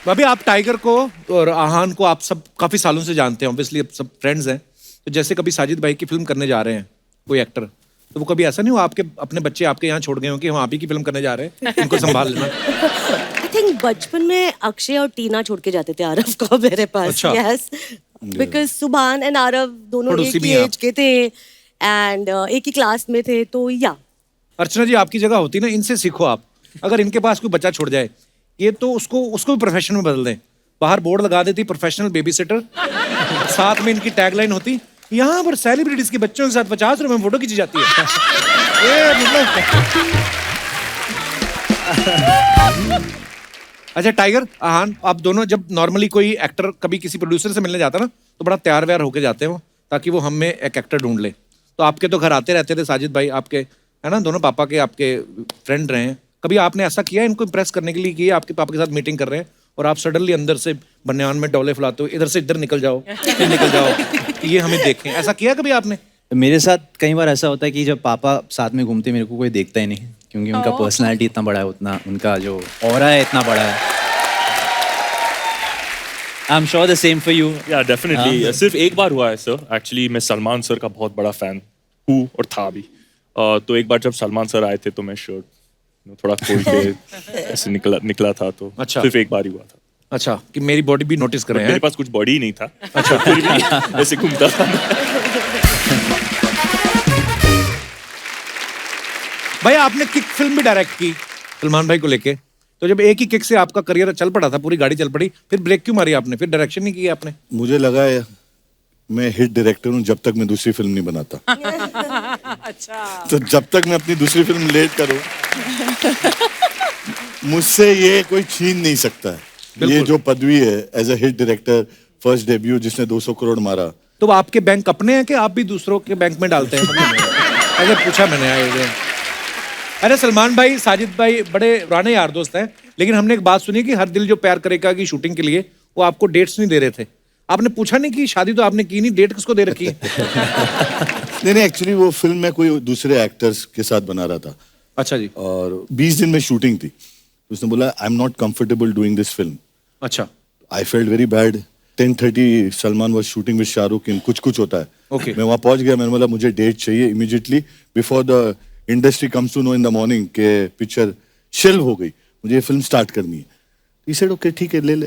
भाभी आप टाइगर को और आहान को आप सब काफी सालों से जानते हैं, ऑब्वियसली सब फ्रेंड्स हैं। तो जैसे कभी साजिद भाई की फिल्म करने जा रहे हैं कोई एक्टर, तो वो कभी ऐसा नहीं हुआ आपके अपने बच्चे आपके यहाँ छोड़ गए हो कि हम आप ही की फिल्म करने जा रहे हैं, इनको संभाल लेना? आई थिंक बचपन में अक्षय और टीना छोड़ के जाते थे आरव को मेरे पास। अच्छा। यस, बिकॉज सुभान एंड आरव दोनों पड़ोसी एक भी ही हैं एज के थे एंड एक ही क्लास में थे, तो या अर्चना जी आपकी जगह होती ना, इनसे सीखो आप। अगर इनके पास कोई बच्चा छोड़ जाए, ये तो उसको भी प्रोफेशन में बदल दें। बाहर बोर्ड लगा देती प्रोफेशनल बेबी सिटर, साथ में इनकी टैगलाइन होती यहाँ पर सेलिब्रिटीज के बच्चों के साथ 50 रुपए में फोटो खींची जाती है। ये मतलब अच्छा टाइगर आहान, आप दोनों जब नॉर्मली कोई एक्टर कभी किसी प्रोड्यूसर से मिलने जाता ना, तो बड़ा तैयार व्यार होके जाते हैं वो, ताकि वो हमें एक एक्टर ढूंढ ले। तो आपके तो घर आते रहते थे साजिद भाई, आपके है ना, दोनों पापा के आपके फ्रेंड रहे हैं। कभी आपने ऐसा किया इनको इम्प्रेस करने के लिए कि आपके पापा के साथ मीटिंग कर रहे हैं और आप सडनली अंदर से बनियान में डोले फुलाते हो, इधर से इधर निकल जाओ, फिर निकल जाओ कि ये हमें देखें, ऐसा किया कभी आपने? मेरे साथ कई बार ऐसा होता है कि जब पापा साथ में घूमते मेरे को कोई देखता ही नहीं, क्योंकि उनका पर्सनालिटी इतना बड़ा है, उतना उनका जो ऑरा है इतना बड़ा है। I am sure the same for you. या डेफिनेटली। सिर्फ एक बार हुआ है सर, एक्चुअली मैं सलमान सर का बहुत बड़ा फैन हूँ और था भी। तो एक बार जब सलमान सर आए थे तो मैं शर्ट थोड़ा खोल के ऐसे निकला था, तो अच्छा। सिर्फ एक बार ही हुआ था। अच्छा, कि मेरी बॉडी भी नोटिस कर रहे मेरे हैं। पास कुछ बॉडी ही नहीं था। अच्छा। फिर भी ऐसे घूमता था। भाई आपने किक फिल्म भी डायरेक्ट की सलमान भाई को लेके, तो जब एक ही किक से आपका करियर चल पड़ा था, पूरी गाड़ी चल पड़ी, फिर ब्रेक क्यों मारी आपने, फिर डायरेक्शन नहीं किया आपने? मुझे लगा है मैं हिट डायरेक्टर हूँ जब तक मैं दूसरी फिल्म नहीं बनाता। अच्छा। तो जब तक मैं अपनी दूसरी फिल्म लेट करूँ, मुझसे ये कोई छीन नहीं सकता है। ये जो पदवी है as a hit director, first debut जिसने 200 करोड़ मारा, तो वो आपके बैंक अपने हैं कि आप भी दूसरों के बैंक में डालते हैं? अगर पूछा मैंने आए। अरे सलमान भाई, साजिद भाई बड़े पुराने यार दोस्त हैं, लेकिन हमने एक बात सुनी कि हर दिल जो प्यार करेगा की शूटिंग के लिए वो आपको डेट्स नहीं दे रहे थे। आपने पूछा नहीं कि शादी तो आपने की नहीं, डेट किसको दे रखी है? नहीं, एक्चुअली वो फिल्म में कोई दूसरे एक्टर्स के साथ बना रहा था। अच्छा जी। और 20 दिन में शूटिंग थी। उसने बोला I am not comfortable doing this film. अच्छा। I felt very bad. 10:30 Salman was shooting with Shahrukh in कुछ होता है। Okay. मैं वहां पहुंच गया, मैंने बोला मुझे डेट चाहिए immediately before the industry comes to know in the morning के पिक्चर शेल्व हो गई, मुझे ये फिल्म स्टार्ट करनी है। ही सेड ओके ठीक है ले ले,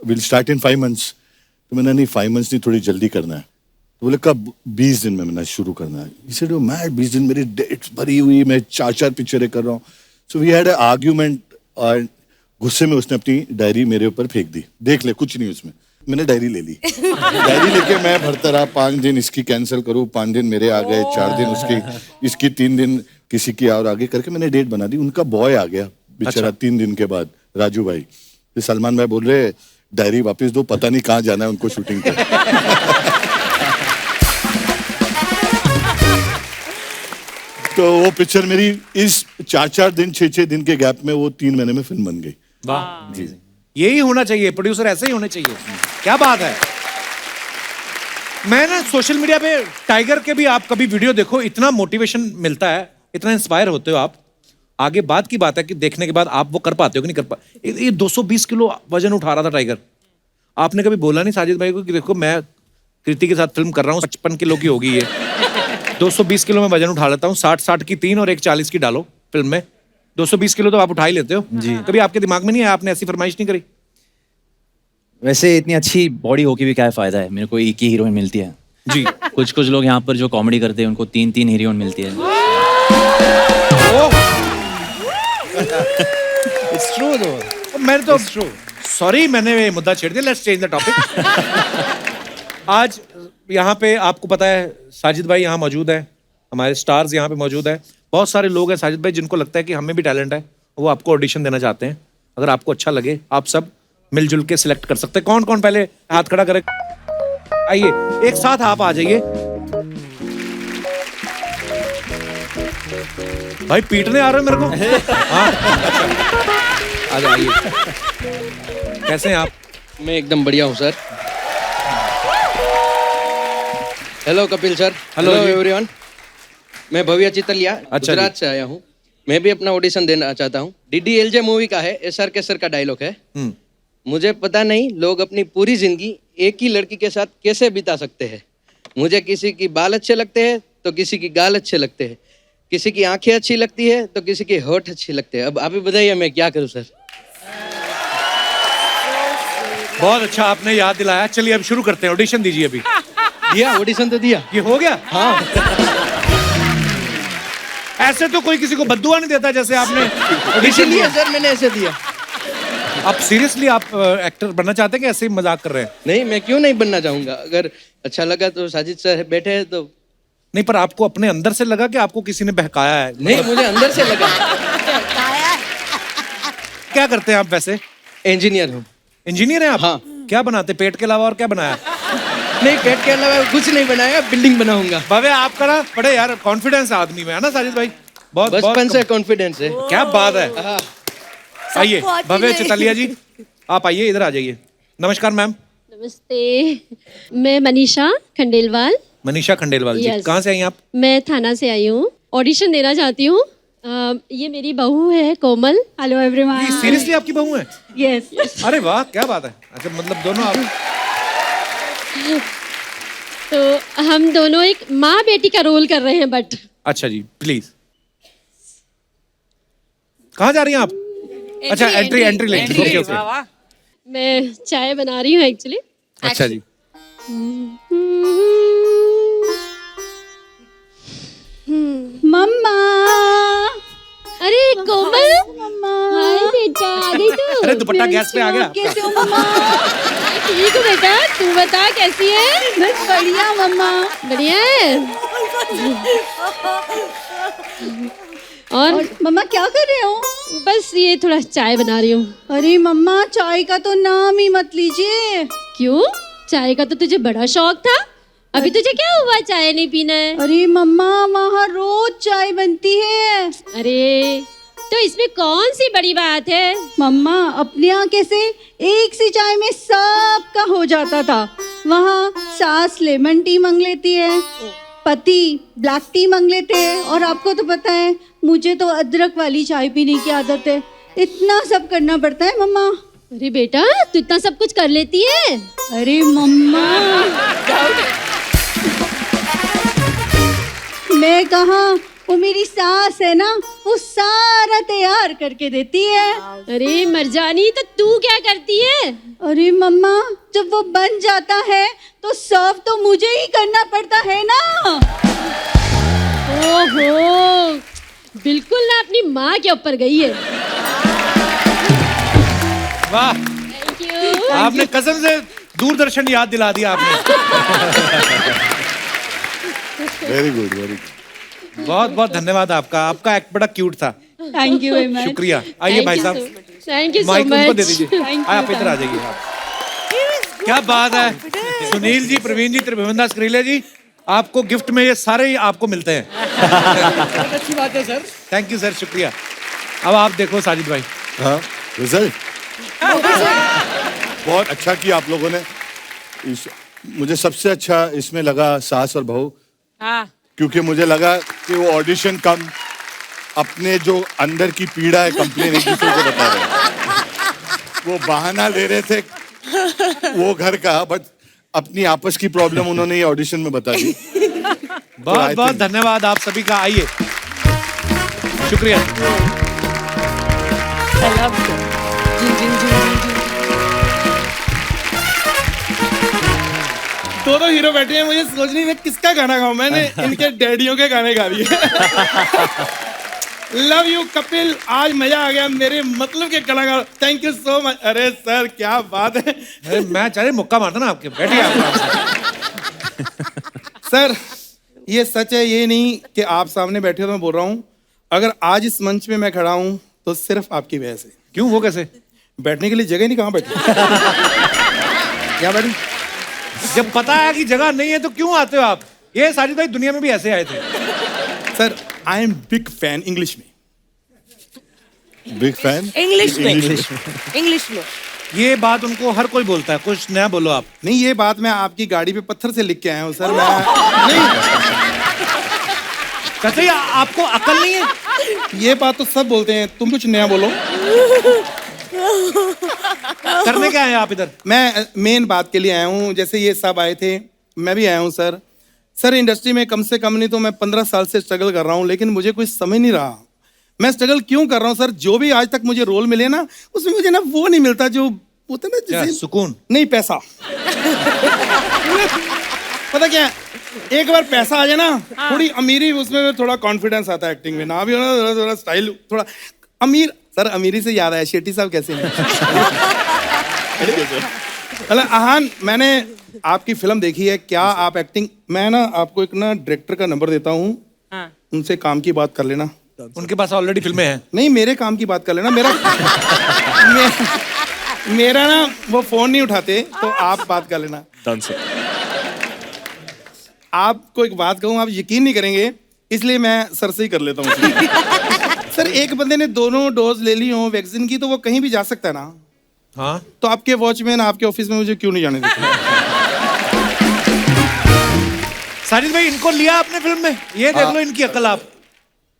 विल स्टार्ट इन 5 months। तो मैंने नहीं 5 months नहीं, थोड़ी जल्दी करना है। तो बोले कब? 20 दिन में मैंने शुरू करना है। ही सेड ओ मैड, 20 दिन मेरी डेट्स भरी हुई, मैं 4 पिक्चरें कर रहा हूँ। So we had a argument और गुस्से में उसने अपनी डायरी मेरे ऊपर फेंक दी। देख ले कुछ नहीं उसमें। मैंने डायरी ले ली। डायरी लेके मैं भरता रहा, 5 दिन इसकी कैंसिल करूँ, 5 दिन मेरे आ गए, 4 दिन उसकी, इसकी 3 दिन किसी की और आगे करके मैंने डेट बना दी। उनका बॉय आ गया बेचारा 3 दिन के बाद, राजू भाई। फिर सलमान भाई बोल रहे डायरी वापस दो, पता नहीं कहाँ जाना है उनको शूटिंग पे। तो वो पिक्चर मेरी इस 4 दिन 6 दिन के गैप में वो 3 महीने में फिल्म बन गई। वाह जी, यही होना चाहिए, प्रोड्यूसर ऐसे ही होने चाहिए। क्या बात है। मैं ना सोशल मीडिया पे टाइगर के भी आप कभी वीडियो देखो, इतना मोटिवेशन मिलता है, इतना इंस्पायर होते हो आप। आगे बात की बात है कि देखने के बाद आप वो कर पाते हो कि नहीं कर पाते। ये 220 किलो वजन उठा रहा था टाइगर। आपने कभी बोला नहीं साजिद भाई को कि देखो मैं कृति के साथ फिल्म कर रहा हूँ, 55 किलो की होगी ये, 220 किलो में वजन उठा लेता हूँ, 60 की 3 और एक 40 की डालो फिल्म में, 220 किलो तो आप उठा ही लेते हो जी। कभी आपके दिमाग में नहीं आया, आपने ऐसी फरमाइश नहीं करी? वैसे इतनी अच्छी बॉडी होके भी क्या फायदा है, मेरे को एक ही हीरोइन मिलती है जी। कुछ लोग यहाँ पर जो कॉमेडी करते हैं उनको 3 हीरोइन मिलती है। It's true though। मैंने तो सॉरी मैंने मुद्दा छेड़ दिया, लेट्स चेंज द टॉपिक। आज यहाँ पे आपको पता है साजिद भाई यहाँ मौजूद है, हमारे स्टार्स यहाँ पे मौजूद है, बहुत सारे लोग हैं साजिद भाई जिनको लगता है कि हमें भी टैलेंट है, वो आपको ऑडिशन देना चाहते हैं। अगर आपको अच्छा लगे आप सब मिलजुल के सिलेक्ट कर सकते हैं। कौन कौन पहले हाथ खड़ा करे? आइए एक साथ आप आ जाइए। भाई पीटने आ रहे हो मेरे को? हाँ आ जाइए। कैसे हैं आप? मैं एकदम बढ़िया हूँ sir. Hello Kapil sir. Hello everyone. मैं भव्य चितलिया अच्छा गुजरात से आया हूँ। मैं भी अपना ऑडिशन देना चाहता हूँ। DDLJ मूवी का है, SR केसर का डायलॉग है। मुझे पता नहीं लोग अपनी पूरी जिंदगी एक ही लड़की के साथ कैसे बिता सकते हैं। मुझे किसी की बाल अच्छे लगते हैं तो किसी की गाल अच्छे लगते हैं, किसी की आंखें अच्छी लगती है तो किसी की होठ अच्छी लगते हैं। अब आप ही बताइए मैं क्या करूं सर। बहुत अच्छा आपने याद दिलाया। चलिए अब शुरू करते हैं, ऑडिशन दीजिए। अभी दिया ऑडिशन तो दिया। ये हो गया? हाँ। ऐसे तो कोई किसी को बद्दुआ नहीं देता जैसे आपने ऑडिशन दिया दिया। सर, मैंने ऐसे दिया। आप सीरियसली आप एक्टर बनना चाहते हैं कि ऐसे ही मजाक कर रहे हैं? नहीं, मैं क्यों नहीं बनना चाहूंगा। अगर अच्छा लगा तो साजिद सर बैठे हैं तो। नहीं, पर आपको अपने अंदर से लगा कि आपको किसी ने बहकाया है? नहीं, मुझे अंदर से लगा। क्या करते हैं आप वैसे? इंजीनियर हूँ। इंजीनियर हैं आप? हाँ। क्या बनाते, पेट के अलावा और क्या बनाया? नहीं, पेट के अलावा कुछ नहीं बनाया, बिल्डिंग बनाऊंगा। भव्य आपका ना बड़े यार कॉन्फिडेंस आदमी में है ना साजिद भाई? बहुत बचपन से कॉन्फिडेंस है। क्या बात है। आइए भव्य चितलिया जी, आप आइए, इधर आ जाइए। नमस्कार मैम। नमस्ते, मैं मनीषा खंडेलवाल। मनीषा खंडेलवाल जी, Yes. कहाँ से आई आप? मैं थाना से आई हूँ, ऑडिशन देना चाहती हूँ। ये मेरी बहू है कोमल। Hello everyone. सीरियसली आपकी बहू है? यस। अरे वाह क्या बात है। अच्छा मतलब दोनों आप? तो हम दोनों एक माँ बेटी का रोल कर रहे हैं बट। अच्छा जी प्लीज। कहाँ जा रही हैं आप? अच्छा एंट्री लेंगे। Okay okay. मैं चाय बना रही हूँ एक्चुअली। अच्छा जी। मम्मा। अरे कोमल। हाय बेटा, आ गई तू? अरे दुपट्टा गैस पे आ गया। कैसे हो मम्मा? ठीक हो बेटा, तू बता कैसी है? बस बढ़िया मम्मा। बढ़िया है। और मम्मा क्या कर रहे हो? बस ये थोड़ा चाय बना रही हूँ। अरे मम्मा चाय का तो नाम ही मत लीजिए। क्यों? चाय का तो तुझे बड़ा शौक था, अभी तुझे क्या हुआ चाय नहीं पीना है? अरे मम्मा वहाँ रोज चाय बनती है। अरे तो इसमें कौन सी बड़ी बात है? मम्मा अपने यहाँ कैसे एक सी चाय में सबका हो जाता था, वहाँ सास लेमन टी मांग लेती है, पति ब्लैक टी मांग लेते हैं, और आपको तो पता है मुझे तो अदरक वाली चाय पीने की आदत है। इतना सब करना पड़ता है मम्मा। अरे बेटा तू इतना सब कुछ कर लेती है? अरे मम्मा मैं कहाँ, वो मेरी सास है ना, वो सारा तैयार करके देती है। अरे मरजानी तो तू क्या करती है? अरे मम्मा जब वो बन जाता है तो सर्व तो मुझे ही करना पड़ता है ना। ओहो बिल्कुल ना अपनी माँ के ऊपर गई है। वाह, थैंक यू। आपने कसम से दूरदर्शन याद दिला दिया आपने। Very good, very good. बहुत बहुत धन्यवाद आपका, आपका एक्ट बड़ा क्यूट था। Thank you very much. शुक्रिया। आइए भाई साहब, थैंक यू सो माइक उनको दे मच। दीजिए। आप इधर आ जाइए। आप क्या बात है, सुनील जी, प्रवीण जी, त्रिभुवन स्क्रीले जी, आपको गिफ्ट में ये सारे ही आपको मिलते हैं। अच्छी बात है सर। थैंक यू सर, शुक्रिया। अब आप देखो साजिद भाई। हाँ, रिजल्ट बहुत अच्छा किया आप लोगों ने। मुझे सबसे अच्छा इसमें लगा सास और बहू, क्योंकि मुझे लगा कि वो ऑडिशन कम अपने जो अंदर की पीड़ा है कंप्लेन एक दूसरे को बता रहे हैं। वो बहाना ले रहे थे वो घर का, बट अपनी आपस की प्रॉब्लम उन्होंने ये ऑडिशन में बता दी। बहुत बहुत धन्यवाद आप सभी का। आइए, शुक्रिया। दो हीरो बैठे हैं, मुझे सोच नहीं मैं किसका गाना गाऊं। मैंने इनके डैडियों के गाने गा दिए। लव यू कपिल, आज मजा आ गया, मेरे मतलब के कलाकार। Thank you so much. अरे सर क्या बात है। अरे मैं चाहे मुक्का मारता ना आपके। बैठिए आप। सर ये सच है, ये नहीं कि आप सामने बैठे हो तो मैं बोल रहा हूँ। अगर आज इस मंच में मैं खड़ा हूँ तो सिर्फ आपकी वजह से। क्यों, वो कैसे? बैठने के लिए जगह नहीं, कहाँ बैठे? क्या बैठे? जब पता है कि जगह नहीं है तो क्यों आते हो आप? ये साजिद भाई दुनिया में भी ऐसे आए थे। Sir I am big fan. English में बिग फैन, इंग्लिश में, इंग्लिश में। ये बात उनको हर कोई बोलता है, कुछ नया बोलो आप। नहीं, ये बात मैं आपकी गाड़ी पे पत्थर से लिख के आया हूँ सर। मैं नहीं, कहते आपको अकल नहीं है। ये बात तो सब बोलते हैं, तुम कुछ नया बोलो। करने क्या आए आप इधर? मैं मेन बात के लिए आया हूँ। जैसे ये सब आए थे, मैं भी आया हूँ सर। सर इंडस्ट्री में कम से कम नहीं तो मैं 15 साल से स्ट्रगल कर रहा हूँ, लेकिन मुझे कुछ समझ नहीं रहा मैं स्ट्रगल क्यों कर रहा हूँ सर। जो भी आज तक मुझे रोल मिले ना, उसमें मुझे ना वो नहीं मिलता जो होता ना, जैसे सुकून नहीं, पैसा। पता क्या है, एक बार पैसा आ जाए ना, थोड़ी अमीरी, उसमें थोड़ा कॉन्फिडेंस आता है एक्टिंग में। ना भी हो ना, थोड़ा स्टाइल, थोड़ा अमीर। सर अमीरी से याद आया, शेट्टी साहब कैसे हैं? आहान, मैंने आपकी फिल्म देखी है, क्या आप एक्टिंग, मैं ना आपको एक ना डायरेक्टर का नंबर देता हूँ, उनसे काम की बात कर लेना। उनके पास ऑलरेडी फिल्में हैं। नहीं, मेरे काम की बात कर लेना। मेरा ना वो फोन नहीं उठाते, तो आप बात कर लेना। Done sir. आपको एक बात कहूँ, आप यकीन नहीं करेंगे, इसलिए मैं सर से ही कर लेता हूँ। सर एक बंदे ने दोनों डोज ले ली हो वैक्सीन की, तो वो कहीं भी जा सकता है ना। हाँ, तो आपके वॉचमैन आपके ऑफिस में मुझे क्यों नहीं जाने देते? साजिद भाई इनको लिया आपने फिल्म में, ये देख लो इनकी अकल। आप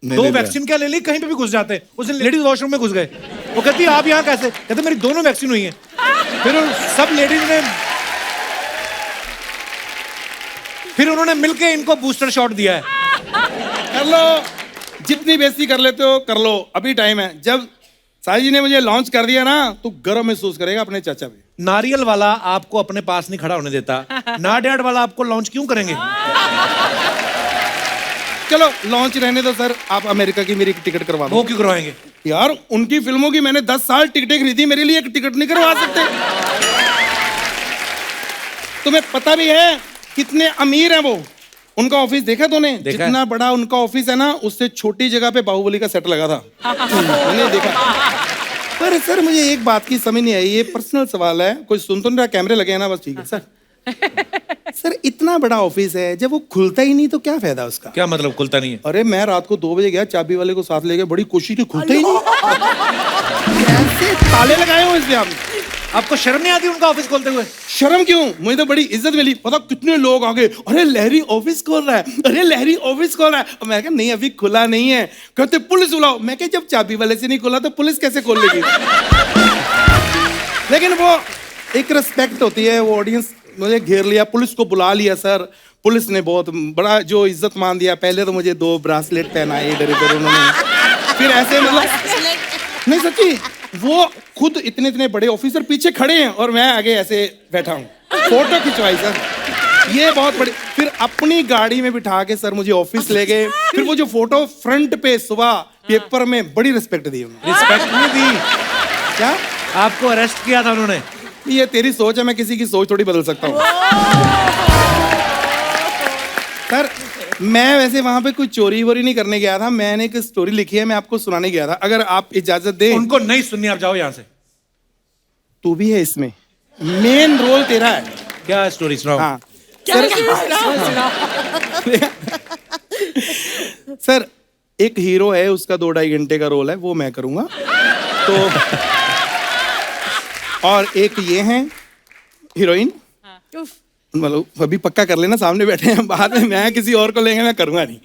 दो वैक्सीन क्या ले ली, कहीं पे भी घुस जाते हैं। उस दिन लेडीज वॉशरूम में घुस गए, वो कहती है आप यहाँ कैसे? कहते मेरी दोनों वैक्सीन हुई हैं। फिर सब लेडीज ने, फिर उन्होंने मिलके इनको बूस्टर शॉट दिया है। कर लो, जितनी बेइज्जती कर लेते हो कर लो, अभी टाइम है। जब साई जी ने मुझे लॉन्च कर दिया ना, तो गर्व महसूस करेगा अपने चाचा पे। नारियल वाला आपको अपने पास नहीं खड़ा होने देता, नाडियाड वाला आपको लॉन्च क्यों करेंगे? चलो लॉन्च रहने दो सर, आप अमेरिका की मेरी टिकट करवा दो। वो क्यों करवाएंगे? यार उनकी फिल्मों की मैंने 10 साल टिकटें खरीदी, मेरे लिए एक टिकट नहीं करवा सकते? तुम्हें पता भी है कितने अमीर हैं वो? उनका ऑफिस देखा तूने? जितना बड़ा उनका ऑफिस है ना, उससे छोटी जगह पे बाहुबली का सेट लगा था। मैंने देखा। पर सर मुझे एक बात की समझ नहीं आई, ये पर्सनल सवाल है, कोई सुन तो नहीं रहा, कैमरे लगे हैं ना, बस ठीक है सर। सर इतना बड़ा ऑफिस है, जब वो खुलता ही नहीं तो क्या फायदा उसका? क्या मतलब खुलता नहीं है? अरे मैं रात को 2 बजे गया, चाबी वाले को साथ ले गया, बड़ी कोशिश की, खुलता ही नहीं। कैसे ताले लगाए हो इसमें आपने? आपको शर्म नहीं आती उनका ऑफिस खोलते हुए? शर्म क्यों, मुझे तो बड़ी इज्जत मिली। पता कितने लोग आ गए, अरे लहरी ऑफिस खोल रहा है, अरे लहरी ऑफिस खोल रहा है। और मैं कहा नहीं अभी खुला नहीं है। कहते पुलिस बुलाओ। मैं कहा जब चाबी वाले से नहीं खुला तो पुलिस कैसे खोल लेगी? लेकिन वो एक रिस्पेक्ट होती है, वो ऑडियंस मुझे घेर लिया, पुलिस को बुला लिया सर। पुलिस ने बहुत बड़ा जो इज्जत मान दिया। पहले तो मुझे 2 ब्रासलेट पहनाए इधर उधर उन्होंने, फिर ऐसे मतलब नहीं सच्ची, वो खुद इतने इतने बड़े ऑफिसर पीछे खड़े हैं और मैं आगे ऐसे बैठा हूँ, फोटो खिंचवाई सर। ये बहुत बड़ी, फिर अपनी गाड़ी में बिठा के सर मुझे ऑफिस ले गए। फिर वो जो फोटो फ्रंट पे सुबह पेपर में बड़ी रिस्पेक्ट दी उन्होंने। रिस्पेक्ट नहीं दी, क्या आपको अरेस्ट किया था उन्होंने? ये तेरी सोच है, मैं किसी की सोच थोड़ी बदल सकता हूँ। सर मैं वैसे वहां पे कोई चोरी वोरी नहीं करने गया था, मैंने एक स्टोरी लिखी है, मैं आपको सुनाने गया था, अगर आप इजाजत दें। उनको नहीं सुननी, आप जाओ यहाँ से। तू भी है इसमें, मेन रोल तेरा है। क्या स्टोरी सुनाओ? हाँ सर एक हीरो है, उसका 2-2.5 घंटे का रोल है, वो मैं करूंगा। तो और एक ये हैं हीरोइन, मतलब अभी पक्का कर लेना, सामने बैठे हैं, बाद में मैं किसी और को लेंगे, मैं करूंगा नहीं।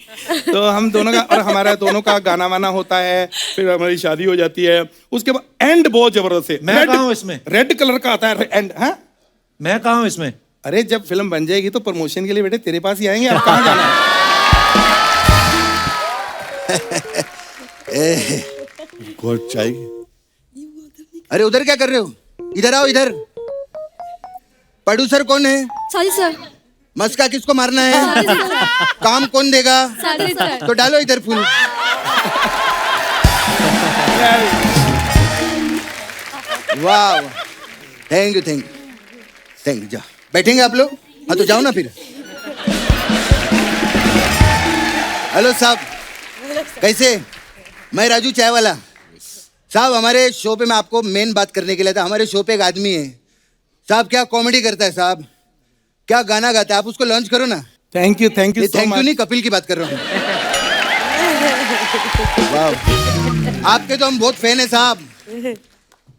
तो हम दोनों का और हमारा दोनों का गाना वाना होता है, फिर हमारी शादी हो जाती है। उसके बाद एंड बहुत जबरदस्त है। मैं कहाँ हूँ इसमें? रेड कलर का आता है एंड। हाँ मैं कहाँ हूँ इसमें? अरे जब फिल्म बन जाएगी तो प्रमोशन के लिए बेटे तेरे पास ही आएंगे, आप कहाँ जाना है? घोट चाहिए। अरे उधर क्या कर रहे हो? इधर आओ इधर। प्रोड्यूसर कौन है? Sorry sir. मस्का किसको मारना है? काम कौन देगा? Sorry sir. तो डालो इधर फूल। वाह, thank you thank you thank you. जाओ बैठेंगे आप लोग? हाँ तो जाओ ना फिर। हेलो साहब, कैसे? मैं राजू चाय वाला साहब। हमारे शो पे मैं आपको मेन बात करने के लिए था। हमारे शो पे एक आदमी है साहब, क्या कॉमेडी करता है साहब, क्या गाना गाता है, आप उसको लॉन्च करो ना। थैंक यू थैंक यू नहीं, कपिल की बात कर रहा हूँ। वाह, आपके तो हम बहुत फैन है साहब।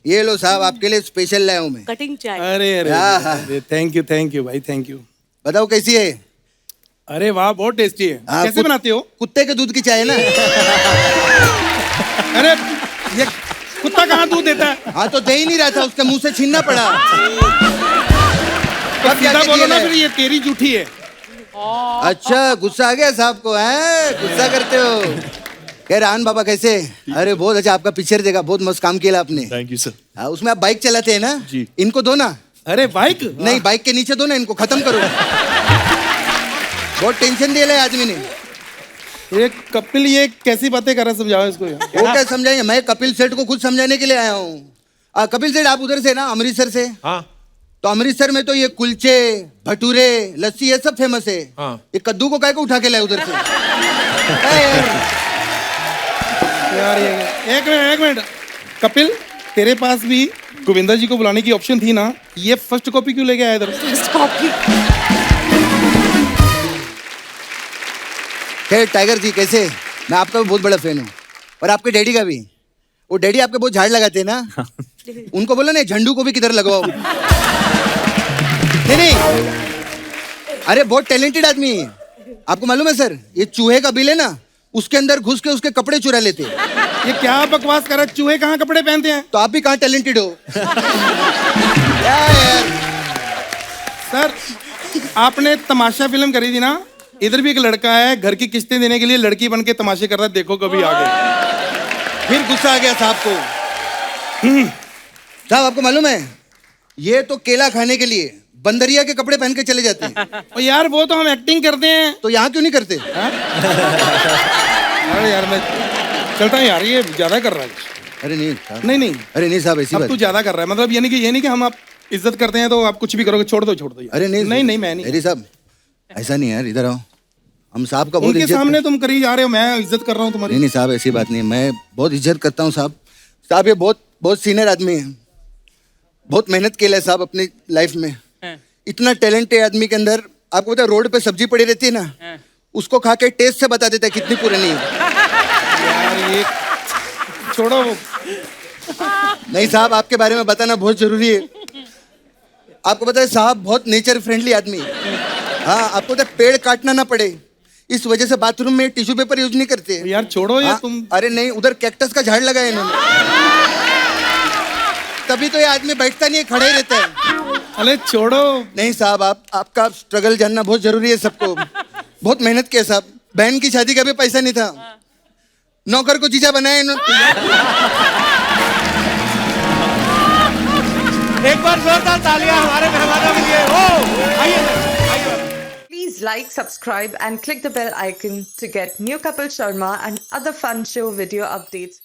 ये लो साहब, आपके लिए स्पेशल लाया हूँ मैं। कटिंग चाय। अरे थैंक यू भाई, थैंक यू। बताओ कैसी है? अरे वाह बहुत टेस्टी है। कैसे बनाते हो? कुत्ते के दूध की चाय है ना। अरे ये कुत्ता कहाँ दूध देता है? हाँ तो दे ही नहीं रहा था, उसके मुंह से छीनना पड़ा। तो सीधा बोलो ना फिर, ये तेरी जूठी है। अच्छा गुस्सा आ गया साहब को, है गुस्सा करते हो? कह रहा बाबा कैसे? अरे बहुत अच्छा, आपका पिक्चर देखा, बहुत मस्त काम किया आपने। Thank you sir. हाँ, उसमें आप बाइक चलाते हैं ना जी। इनको दो ना। अरे बाइक नहीं, बाइक के नीचे दो ना, इनको खत्म करो। बहुत टेंशन दे रहा है आदमी ने। ये कपिल ये कैसी बातें कर रहा है, समझाओ इसको। वो क्या समझाएंगे, मैं कपिल सेठ को खुद समझाने के लिए आया हूँ। कपिल सेठ आप उधर से ना, अमृतसर से? हाँ। तो अमृतसर में तो ये कुलचे, भटूरे, लस्सी ये सब फेमस है। हाँ। ये कद्दू को काय को उठा के लाए उधर से? यार ये एक मिनट कपिल, तेरे पास भी गोविंदा जी को बुलाने की ऑप्शन थी ना, ये फर्स्ट कॉपी क्यों लेके आया इधर? First copy. टाइगर जी कैसे? मैं आपका भी बहुत बड़ा फैन हूँ और आपके डैडी का भी। वो डैडी आपके बहुत झाड़ लगाते हैं ना, उनको बोलो ना झंडू को भी किधर लगवाओ। नहीं, अरे बहुत टैलेंटेड आदमी है। आपको मालूम है सर, ये चूहे का बिल है ना, उसके अंदर घुस के उसके कपड़े चुरा लेते हैं। ये क्या बकवास कर रहा है? चूहे कहाँ कपड़े पहनते हैं? तो आप भी कहाँ टैलेंटेड हो? सर आपने तमाशा फिल्म करी थी ना, इधर भी एक लड़का है घर की किस्तें देने के लिए लड़की बन के तमाशे कर रहा है, देखो कभी आगे। फिर गुस्सा आ गया साहब को। साहब आपको मालूम है, ये तो केला खाने के लिए बंदरिया के कपड़े पहन के चले जाते हैं। और यार वो तो हम एक्टिंग करते हैं, तो यहाँ क्यों नहीं करते? अरे यार मैं चलता हूँ यार, ये ज्यादा कर रहा है। अरे नहीं नहीं अरे नहीं साहब, ऐसी बात तू ज्यादा कर रहा है। मतलब ये नहीं कि हम आप इज्जत करते हैं तो आप कुछ भी करोगे, छोड़ दो। अरे नहीं मैं नहीं। अरे साहब ऐसा नहीं यार, इधर आओ। हम साहब का बहुत उनके सामने तुम करी जा रहे हो, मैं इज्जत कर रहा हूँ तुम्हारी। नहीं साहब ऐसी बात नहीं, मैं बहुत इज्जत करता हूँ साहब। साहब ये बहुत सीनियर आदमी है, बहुत मेहनत किया है साहब अपनी लाइफ में। इतना टैलेंट है आदमी के अंदर। आपको पता है रोड पे सब्जी पड़ी रहती है ना, उसको खा के टेस्ट से बता देता है कितनी पुरानी है। यार ये छोड़ो। नहीं साहब, आपके बारे में बताना बहुत जरूरी है। आपको पता है साहब बहुत नेचर फ्रेंडली आदमी है। हाँ, आपको पता है पेड़ काटना ना पड़े, इस वजह से बाथरूम में टिश्यू पेपर यूज नहीं करते। यार छोड़ो ये तुम। अरे नहीं, उधर कैक्टस का झाड़ लगाया इन्होंने, तभी तो ये आदमी बैठता नहीं है, खड़ा ही रहता है। अरे छोड़ो। नहीं साहब, आपका स्ट्रगल जानना बहुत जरूरी है सबको। बहुत मेहनत किया साहब। बहन की शादी का भी पैसा नहीं था, नौकर को जीजा बनाया इन्होंने। एक बार जोरदार तालियां हमारे मेहमानों के लिए। ओ आइए। Please like, subscribe, and click the bell icon to get new Kapil Sharma and other fun show video updates.